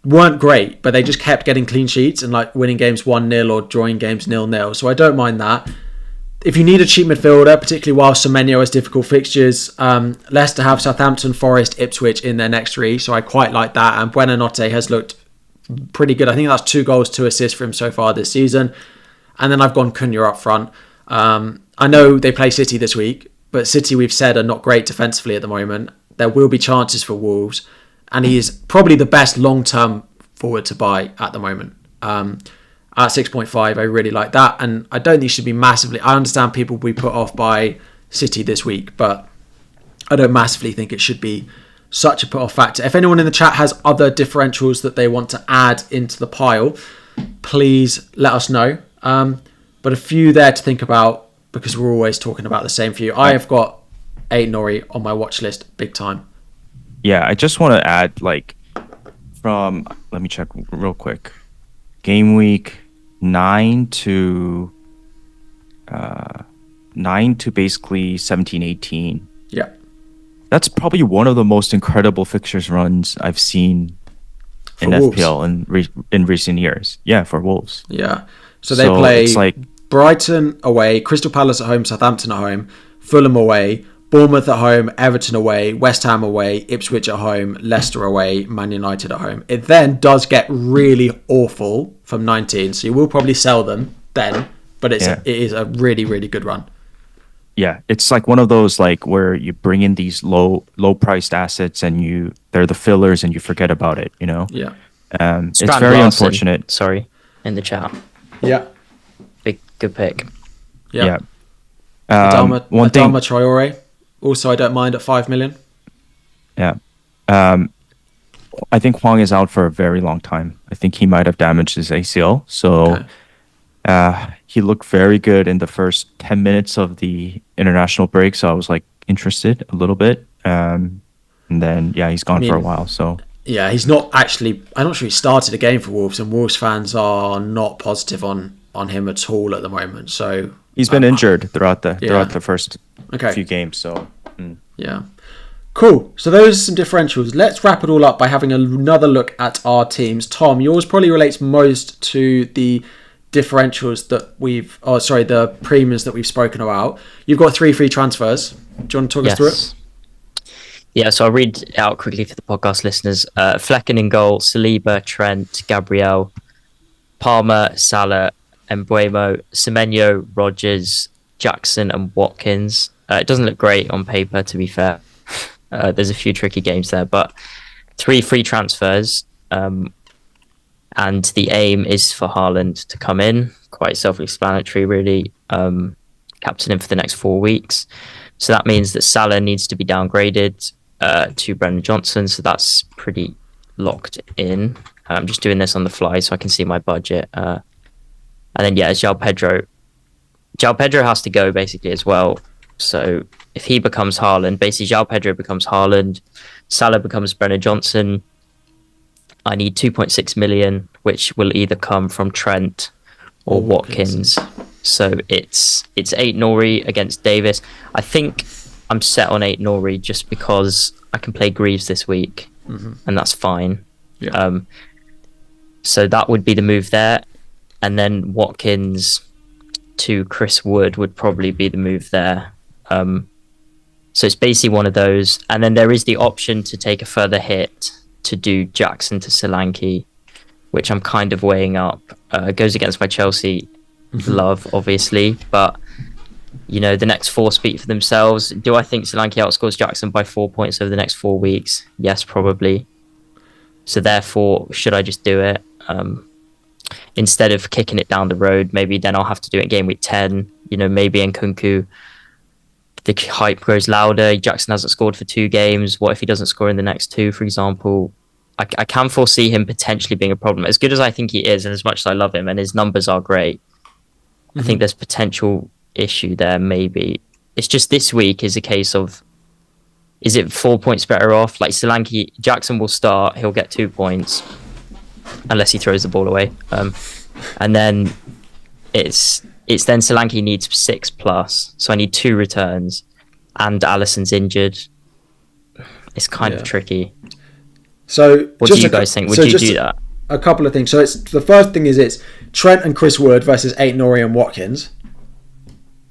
Speaker 1: weren't great, but they just kept getting clean sheets and winning games 1-0 or drawing games 0-0. So I don't mind that. If you need a cheap midfielder, particularly while Semenyo has difficult fixtures, Leicester have Southampton, Forest, Ipswich in their next 3, so I quite like that. And Buonanotte has looked pretty good. I think that's 2 goals, 2 assists for him so far this season. And then I've gone Cunha up front. I know they play City this week, but City, we've said, are not great defensively at the moment. There will be chances for Wolves, and he is probably the best long-term forward to buy at the moment. At 6.5, I really like that, and I don't think he should be massively... I understand people will be put off by City this week, but I don't massively think it should be such a put-off factor. If anyone in the chat has other differentials that they want to add into the pile, please let us know. But a few there to think about, because we're always talking about the same few. I have got 8 Nori on my watch list, big time.
Speaker 3: Yeah, I just want to add, from, let me check real quick. Game week 9 to basically 17, 18.
Speaker 1: Yeah.
Speaker 3: That's probably one of the most incredible fixtures runs I've seen in
Speaker 1: Wolves.
Speaker 3: FPL in recent years. Yeah, for Wolves.
Speaker 1: Yeah. So they play Brighton away, Crystal Palace at home, Southampton at home, Fulham away, Bournemouth at home, Everton away, West Ham away, Ipswich at home, Leicester away, Man United at home. It then does get really awful from 19, so you will probably sell them then, but it is a really, really good run.
Speaker 3: Yeah, it's one of those where you bring in these low priced assets and they're the fillers and you forget about it,
Speaker 1: Yeah.
Speaker 3: It's very unfortunate.
Speaker 2: Sorry, in the chat.
Speaker 1: Yeah.
Speaker 2: Good pick.
Speaker 1: Yeah.
Speaker 3: One thing,
Speaker 1: Adama Traore. Also, I don't mind at 5 million.
Speaker 3: Yeah. I think Hwang is out for a very long time. I think he might have damaged his ACL. So he looked very good in the first 10 minutes of the international break. So I was like interested a little bit. And then, he's gone for a while. So
Speaker 1: yeah, he's not actually. I'm not sure he started a game for Wolves, and Wolves fans are not positive on him at all at the moment. So
Speaker 3: he's been injured throughout the first few games. So
Speaker 1: yeah. Cool. So those are some differentials. Let's wrap it all up by having another look at our teams. Tom, yours probably relates most to the differentials that the premiums that we've spoken about. You've got 3 free transfers. Do you want to talk us through it?
Speaker 2: Yeah, so I'll read it out quickly for the podcast listeners. Flecken in goal, Saliba, Trent, Gabriel, Palmer, Salah, Mbuemo, Semenyo, Rogers, Jackson and Watkins. It doesn't look great on paper, to be fair. There's a few tricky games there, but 3 free transfers. And the aim is for Haaland to come in. Quite self-explanatory, really. Captain him for the next 4 weeks. So that means that Salah needs to be downgraded to Brendan Johnson. So that's pretty locked in. I'm just doing this on the fly so I can see my budget. And then, it's João Pedro. João Pedro has to go, basically, as well. So if he becomes Haaland, basically João Pedro becomes Haaland, Salah becomes Brennan Johnson. I need 2.6 million, which will either come from Trent or Watkins. So it's 8 Nori against Davis. I think I'm set on 8 Nori just because I can play Greaves this week, and that's fine.
Speaker 1: Yeah.
Speaker 2: So that would be the move there, and then Watkins to Chris Wood would probably be the move there. So it's basically one of those, and then there is the option to take a further hit to do Jackson to Solanke, which I'm kind of weighing up. Goes against my Chelsea love, obviously, but the next 4 speak for themselves. Do I think Solanke outscores Jackson by 4 points over the next 4 weeks? Yes, probably. So therefore, should I just do it? Instead of kicking it down the road, maybe then I'll have to do it in game week 10. Maybe Nkunku, the hype grows louder. Jackson hasn't scored for 2 games. What if he doesn't score in the next 2, for example? I can foresee him potentially being a problem. As good as I think he is, and as much as I love him, and his numbers are great, I think there's potential issue there, maybe. It's just this week is a case of, is it 4 points better off? Like Solanke, Jackson will start, he'll get 2 points, unless he throws the ball away. And then it's then Solanke needs 6+, so I need 2 returns, and Alisson's injured. It's kind of tricky.
Speaker 1: So
Speaker 2: what do you guys think? Would you do that?
Speaker 1: A couple of things. So the first thing is it's Trent and Chris Wood versus 8 Nori and Watkins.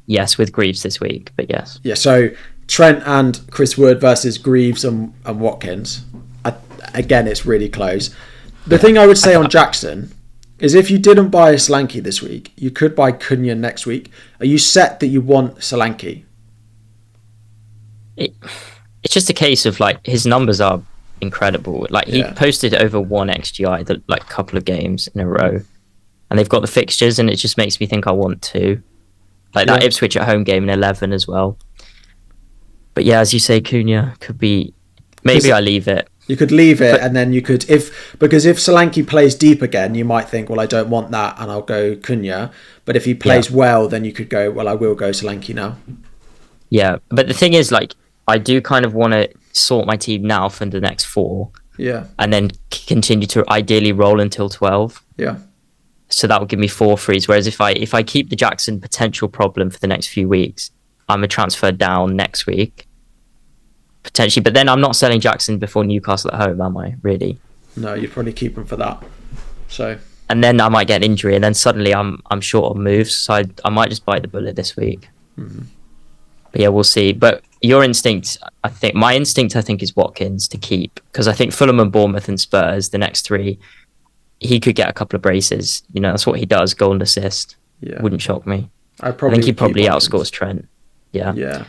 Speaker 2: Yes, with Greaves this week, but yes.
Speaker 1: Yeah, so Trent and Chris Wood versus Greaves and Watkins. Again, it's really close. The thing I would say on Jackson is if you didn't buy Solanke this week, you could buy Cunha next week. Are you set that you want Solanke?
Speaker 2: It's just a case of his numbers are incredible. He posted over 1 XGI the couple of games in a row, and they've got the fixtures, and it just makes me think I want to. That Ipswich at home game in 11 as well. But as you say, Cunha could be. Maybe I leave it.
Speaker 1: You could leave it, and then you could because if Solanke plays deep again, you might think, well, I don't want that, and I'll go Cunha. But if he plays well, then you could go, well, I will go Solanke now.
Speaker 2: Yeah, but the thing is, I do kind of want to sort my team now for the next 4.
Speaker 1: Yeah. And
Speaker 2: then continue to ideally roll until 12.
Speaker 1: Yeah.
Speaker 2: So that will give me 4 frees. Whereas if I keep the Jackson potential problem for the next few weeks, I'm a transfer down next week. Potentially. But then I'm not selling Jackson before Newcastle at home, am I? Really?
Speaker 1: No, you'd probably keep him for that. So.
Speaker 2: And then I might get an injury, and then suddenly I'm short on moves. So I might just bite the bullet this week.
Speaker 1: Mm-hmm.
Speaker 2: But we'll see. But your instinct, my instinct is Watkins to keep, because I think Fulham and Bournemouth and Spurs, the next 3, he could get a couple of braces. That's what he does, goal and assist. Yeah. Wouldn't shock me. I think he probably outscores Trent. Yeah.
Speaker 1: Yeah.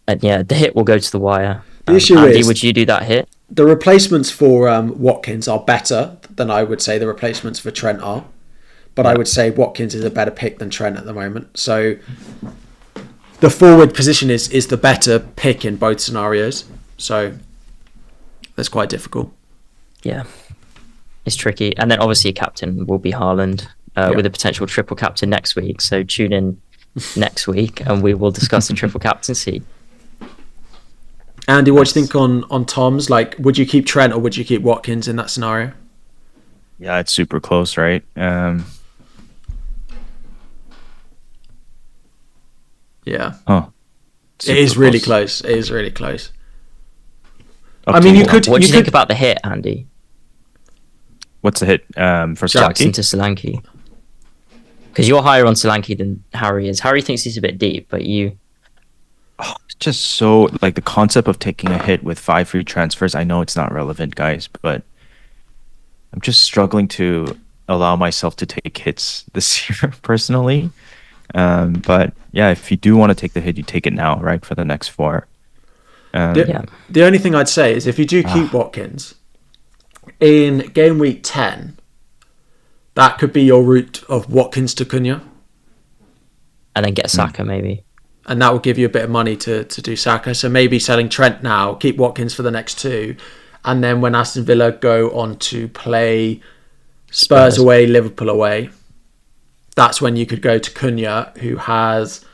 Speaker 2: And the hit will go to the wire.
Speaker 1: The issue
Speaker 2: Andy,
Speaker 1: is,
Speaker 2: would you do that hit?
Speaker 1: The replacements for Watkins are better than I would say the replacements for Trent are. But I would say Watkins is a better pick than Trent at the moment. So the forward position is the better pick in both scenarios. So that's quite difficult.
Speaker 2: Yeah, it's tricky. And then obviously a captain will be Haaland with a potential triple captain next week. So tune in next week and we will discuss the triple captaincy.
Speaker 1: Andy, what do you think on Tom's? Like, would you keep Trent or would you keep Watkins in that scenario?
Speaker 3: Yeah, it's super close, right?
Speaker 1: Yeah.
Speaker 3: Huh.
Speaker 1: It is really close. It is really close.
Speaker 3: Up
Speaker 1: I
Speaker 3: to
Speaker 1: mean, you
Speaker 3: what?
Speaker 1: could.
Speaker 2: What do you think about the hit, Andy?
Speaker 3: What's the hit for
Speaker 2: Jackson
Speaker 3: Solanke?
Speaker 2: to Solanke. Because you're higher on Solanke than Harry is. Harry thinks he's a bit deep, but you...
Speaker 3: Oh, it's just so, like, the concept of taking a hit with 5 free transfers, I know it's not relevant, guys, but I'm just struggling to allow myself to take hits this year, personally. But, yeah, if you do want to take the hit, you take it now, right, for the next 4.
Speaker 1: The only thing I'd say is if you do keep Watkins, in game week 10, that could be your route of Watkins to Cunha.
Speaker 2: And then get Saka, maybe.
Speaker 1: And that will give you a bit of money to do Saka. So maybe selling Trent now, keep Watkins for the next 2. And then when Aston Villa go on to play Spurs away, Liverpool away, that's when you could go to Cunha, who has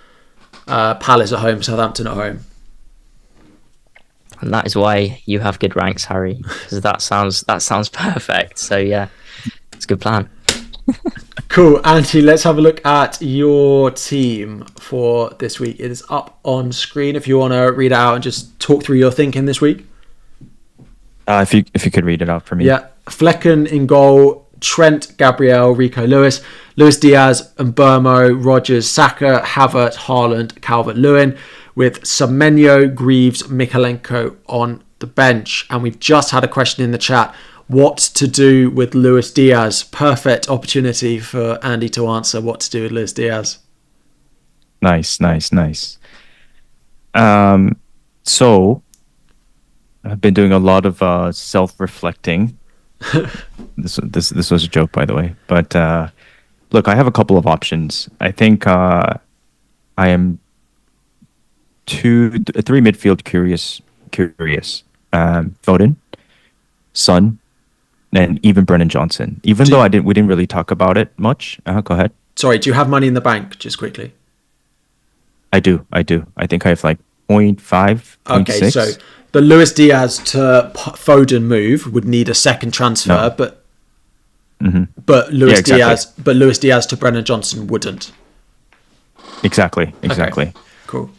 Speaker 1: Palace at home, Southampton at home.
Speaker 2: And that is why you have good ranks, Harry. Because that sounds perfect. So yeah, it's a good plan.
Speaker 1: Cool. Andy, let's have a look at your team for this week. It is up on screen if you want to read it out and just talk through your thinking this week.
Speaker 3: If you could read it out for me.
Speaker 1: Yeah. Flecken in goal, Trent, Gabriel, Rico Lewis, Luis Diaz, and Burmo, Rodgers, Saka, Havertz, Haaland, Calvert-Lewin, with Semenyo, Greaves, Mikalenko on the bench. And we've just had a question in the chat. What to do with Luis Diaz? Perfect opportunity for Andy to answer what to do with Luis Diaz.
Speaker 3: Nice. So I've been doing a lot of self-reflecting. This was a joke, by the way. But look, I have a couple of options. I think I am 3 midfield curious. Foden, Son, and even Brennan Johnson. Even though we didn't really talk about it much. Go ahead.
Speaker 1: Sorry, do you have money in the bank? Just quickly.
Speaker 3: I do. I think I have like 0.5.
Speaker 1: Okay,
Speaker 3: 0.6.
Speaker 1: so the Luis Diaz to Foden move would need a second transfer, but Luis Diaz to Brennan Johnson wouldn't.
Speaker 3: Exactly.
Speaker 1: Okay, cool.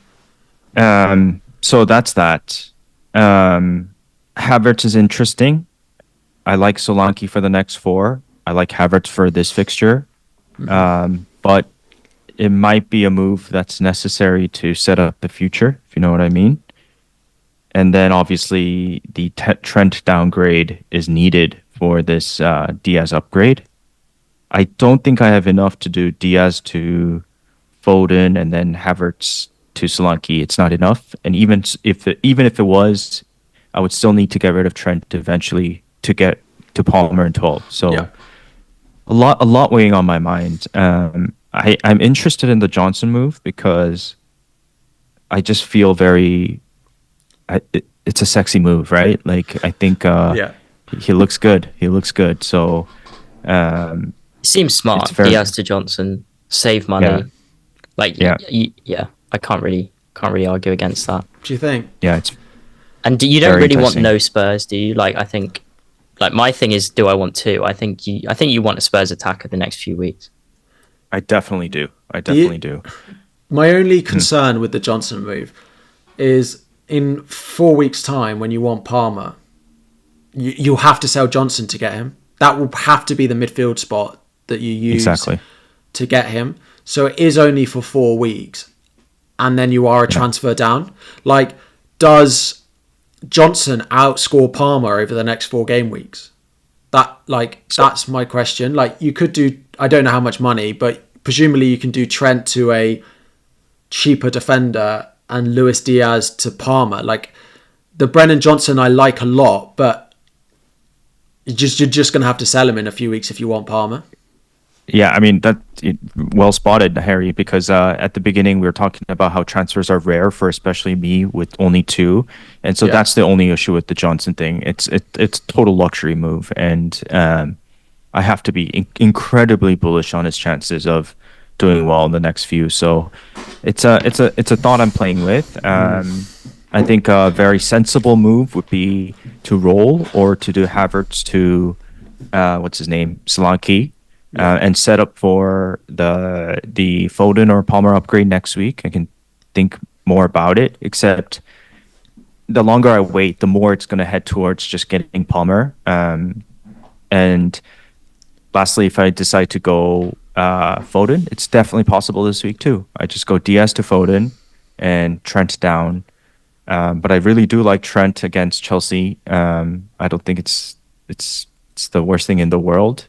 Speaker 3: So that's that. Havertz is interesting. I like Solanke for the next 4. I like Havertz for this fixture. But it might be a move that's necessary to set up the future, if you know what I mean. And then obviously the Trent downgrade is needed for this Diaz upgrade. I don't think I have enough to do Diaz to Foden and then Havertz to Solanke. It's not enough. And even if it was, I would still need to get rid of Trent eventually to get to Palmer and 12. So a lot weighing on my mind. I'm interested in the Johnson move because I just feel it's a sexy move, right? Like I think he looks good. So
Speaker 2: it seems smart. Diaz to Johnson, save money. I can't really argue against that.
Speaker 1: Do you think?
Speaker 3: Yeah, it's
Speaker 2: and you don't really want no Spurs, do you? Like I think, like my thing is, do I want 2? I think you want a Spurs attacker the next few weeks.
Speaker 3: I definitely do. Do.
Speaker 1: My only concern with the Johnson move is in 4 weeks' time when you want Palmer, you'll have to sell Johnson to get him. That will have to be the midfield spot that you use to get him. So it is only for 4 weeks. And then you are a transfer down. Like, does Johnson outscore Palmer over the next 4 game weeks? That's my question. Like, you could do, I don't know how much money, but presumably you can do Trent to a cheaper defender and Luis Diaz to Palmer. Like, the Brennan Johnson I like a lot, but you're just going to have to sell him in a few weeks if you want Palmer.
Speaker 3: Yeah, I mean well spotted, Harry. Because at the beginning we were talking about how transfers are rare for especially me with only two, and so that's the only issue with the Johnson thing. It's total luxury move, and I have to be incredibly bullish on his chances of doing well in the next few. So it's a thought I'm playing with. I think a very sensible move would be to roll or to do Havertz to what's his name, Solanke. And set up for the Foden or Palmer upgrade next week. I can think more about it, except the longer I wait, the more it's going to head towards just getting Palmer. And lastly, if I decide to go Foden, it's definitely possible this week too. I just go Diaz to Foden and Trent down. But I really do like Trent against Chelsea. I don't think it's the worst thing in the world.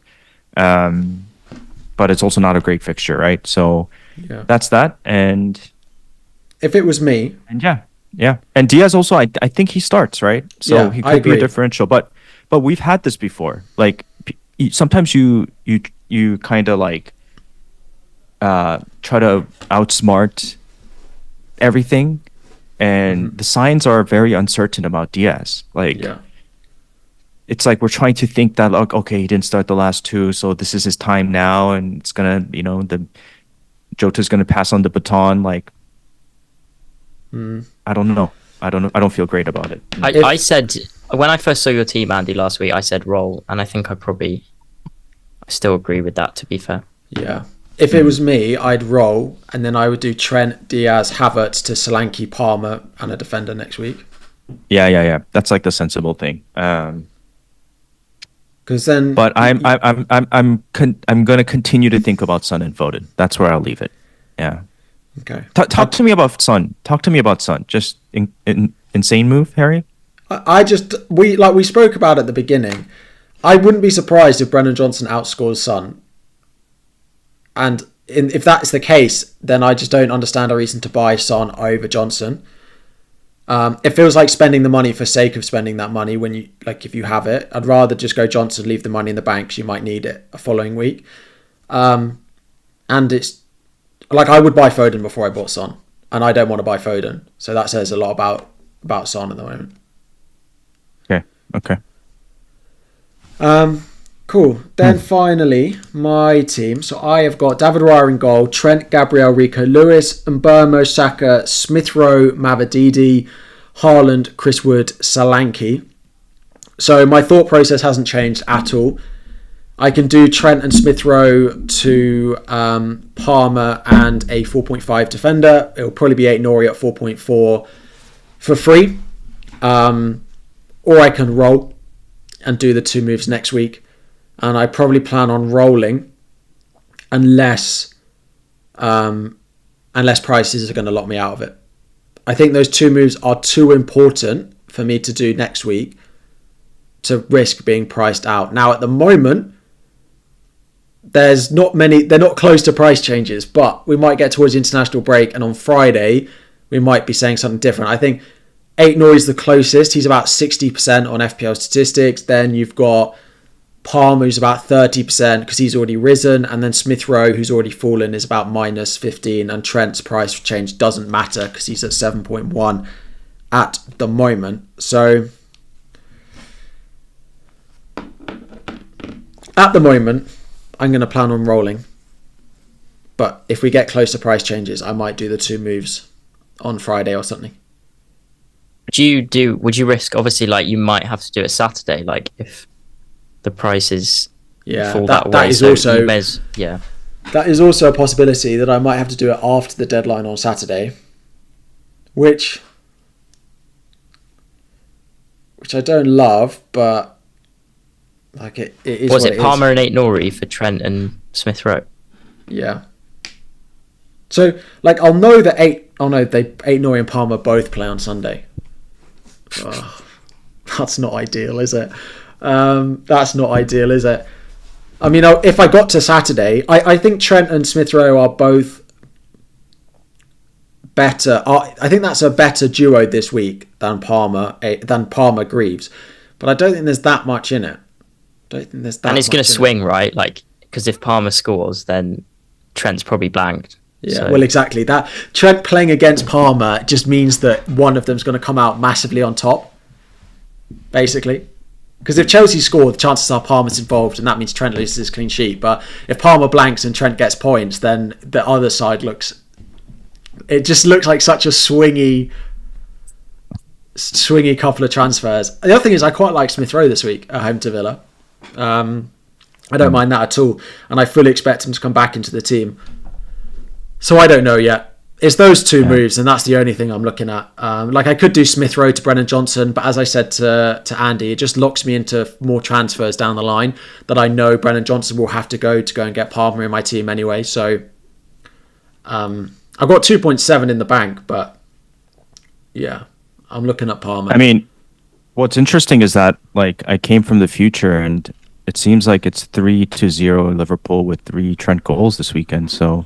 Speaker 3: But it's also not a great fixture, right? So that's that. And
Speaker 1: if it was me,
Speaker 3: and and Diaz also, I think he starts, right? So he could be a differential. But we've had this before. Like sometimes you kind of like try to outsmart everything, and the signs are very uncertain about Diaz. It's like we're trying to think that, like, okay, he didn't start the last two, so this is his time now, and it's gonna, the Jota's gonna pass on the baton. Like, I don't know. I don't feel great about it.
Speaker 2: I said when I first saw your team, Andy, last week, I said roll, and I think I still agree with that. To be fair,
Speaker 1: yeah. If it was me, I'd roll, and then I would do Trent, Diaz, Havertz to Solanke, Palmer, and a defender next week.
Speaker 3: Yeah. That's like the sensible thing.
Speaker 1: Because then,
Speaker 3: but I'm going to continue to think about Son and Foden. That's where I'll leave it. Yeah.
Speaker 1: Okay.
Speaker 3: Talk to me about Son. Just insane move, Harry.
Speaker 1: We spoke about at the beginning. I wouldn't be surprised if Brennan Johnson outscores Son. And if that's the case, then I just don't understand a reason to buy Son over Johnson. It feels like spending the money for sake of spending that money when you, like, if you have it. I'd rather just go Johnson, leave the money in the bank because you might need it a following week. And it's like I would buy Foden before I bought Son, and I don't want to buy Foden. So that says a lot about Son at the moment.
Speaker 3: Okay.
Speaker 1: Cool. Then finally, my team. So I have got David Raya in goal, Trent, Gabriel, Rico Lewis, Mbermo, Saka, Smith Rowe, Mavididi, Haaland, Chris Wood, Solanke. So my thought process hasn't changed at all. I can do Trent and Smith Rowe to Palmer and a 4.5 defender. It'll probably be 8 Nori at 4.4 for free. Or I can roll and do the two moves next week. And I probably plan on rolling unless prices are going to lock me out of it. I think those two moves are too important for me to do next week to risk being priced out. Now, at the moment, they're not close to price changes, but we might get towards the international break, and on Friday, we might be saying something different. I think 8 Nori is the closest. He's about 60% on FPL statistics. Then you've got Palmer, who's about 30% because he's already risen, and then Smith Rowe, who's already fallen, is about minus 15, and Trent's price change doesn't matter because he's at 7.1 at the moment. So at the moment, I'm going to plan on rolling, but if we get close to price changes, I might do the two moves on Friday or something.
Speaker 2: Would you risk, obviously, like, you might have to do it Saturday, like, if the prices fall that way.
Speaker 1: That is also a possibility that I might have to do it after the deadline on Saturday, which I don't love, but like it is.
Speaker 2: Was it Palmer and 8 Nori for Trent and Smith Rowe?
Speaker 1: Yeah. So like I'll know that 8 Nori and Palmer both play on Sunday. Oh, that's not ideal, is it? That's not ideal, is it? I mean, if I got to Saturday, I think Trent and Smith Rowe are both better. I think that's a better duo this week than Palmer Greaves, but I don't think there's that much in it.
Speaker 2: And it's going to swing, right? Like because if Palmer scores, then Trent's probably blanked.
Speaker 1: Yeah,
Speaker 2: So-
Speaker 1: well, exactly. That Trent playing against Palmer just means that one of them's going to come out massively on top, basically. Because if Chelsea score, the chances are Palmer's involved, and that means Trent loses his clean sheet. But if Palmer blanks and Trent gets points, then the other side it just looks like such a swingy couple of transfers. The other thing is I quite like Smith Rowe this week at home to Villa. I don't mind that at all, and I fully expect him to come back into the team. So I don't know yet. It's those two moves, and that's the only thing I'm looking at. Like I could do Smith Rowe to Brennan Johnson, but as I said to Andy, it just locks me into more transfers down the line that I know Brennan Johnson will have to go and get Palmer in my team anyway. So I've got 2.7 in the bank, but yeah, I'm looking at Palmer.
Speaker 3: I mean, what's interesting is that like I came from the future, and it seems like it's 3-0 Liverpool with 3 Trent goals this weekend. So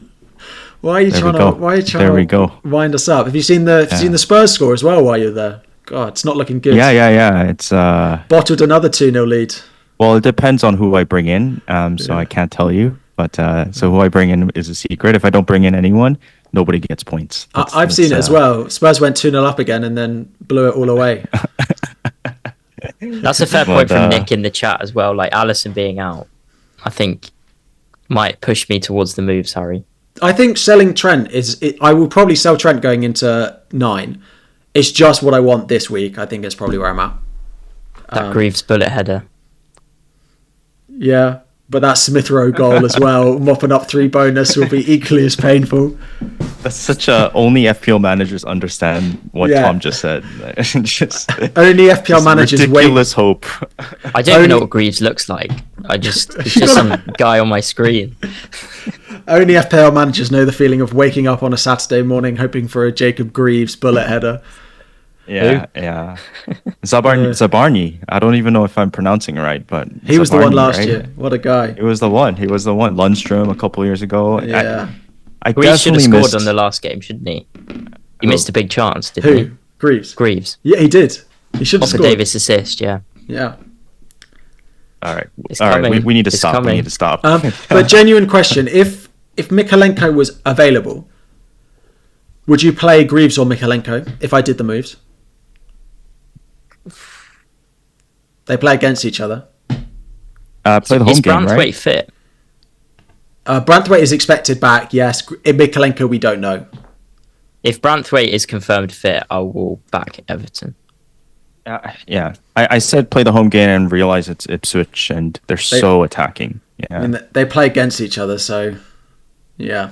Speaker 1: why are you trying to wind us up? Have you seen the Spurs score as well while you're there? God, it's not looking good.
Speaker 3: Yeah. It's
Speaker 1: bottled another 2-0 lead.
Speaker 3: Well, it depends on who I bring in. So I can't tell you. But so who I bring in is a secret. If I don't bring in anyone, nobody gets points.
Speaker 1: I've seen it as well. Spurs went 2-0 up again and then blew it all away.
Speaker 2: That's a fair point from Nick in the chat as well. Like Alisson being out, I think might push me towards the moves, Harry.
Speaker 1: I think selling Trent I will probably sell Trent going into 9. It's just what I want this week. I think it's probably where I'm at.
Speaker 2: That Greaves bullet header.
Speaker 1: Yeah, but that Smith Rowe goal as well, mopping up 3 bonus will be equally as painful.
Speaker 3: That's such only FPL managers understand what Tom just said.
Speaker 1: Only FPL managers
Speaker 3: ridiculous hope.
Speaker 2: I don't even know what Greaves looks like. It's just some guy on my screen.
Speaker 1: Only FPL managers know the feeling of waking up on a Saturday morning hoping for a Jacob Greaves bullet header.
Speaker 3: Yeah. Zabarny. I don't even know if I'm pronouncing it right, but
Speaker 1: he was the one last year. What a guy.
Speaker 3: He was the one. Lundstrom a couple years ago.
Speaker 1: Yeah.
Speaker 3: I
Speaker 2: Greaves should have scored on the last game, shouldn't he? He missed a big chance, didn't he?
Speaker 1: Greaves. Yeah, he did. He should have scored.
Speaker 2: Davis assist, yeah.
Speaker 1: Yeah.
Speaker 3: All right. We need to stop. We need to stop.
Speaker 1: But genuine question: If Mikalenko was available, would you play Greaves or Mikalenko if I did the moves? They play against each other.
Speaker 3: Play the home game, right?
Speaker 2: Is Branthwaite fit?
Speaker 1: Branthwaite is expected back, yes. Mikalenko, we don't know.
Speaker 2: If Branthwaite is confirmed fit, I will back Everton.
Speaker 3: Yeah. I said play the home game and realize it's Ipswich and they're so attacking. Yeah.
Speaker 1: I mean, they play against each other, so yeah.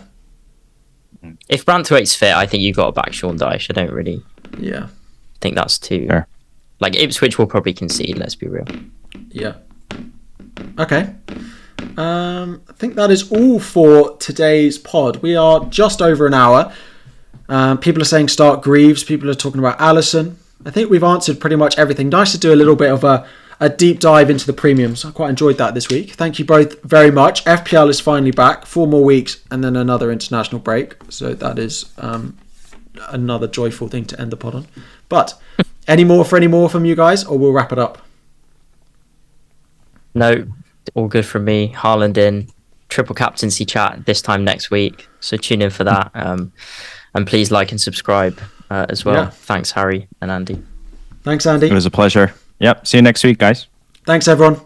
Speaker 2: If Branthwaite's fit, I think you've got to back Sean Dyche. I don't really think that's too...
Speaker 3: Fair.
Speaker 2: Like, Ipswich will probably concede, let's be real.
Speaker 1: Yeah. Okay. I think that is all for today's pod. We are just over an hour. People are saying start Greaves. People are talking about Alisson. I think we've answered pretty much everything. Nice to do a little bit of a deep dive into the premiums. I quite enjoyed that this week. Thank you both very much. FPL is finally back. 4 more weeks and then another international break. So that is another joyful thing to end the pod on. But any more from you guys, or we'll wrap it up?
Speaker 2: No, all good from me. Haaland in. Triple captaincy chat this time next week. So tune in for that. And please like and subscribe as well. Yeah. Thanks, Harry and Andy.
Speaker 1: Thanks, Andy.
Speaker 3: It was a pleasure. Yep. See you next week, guys.
Speaker 1: Thanks, everyone.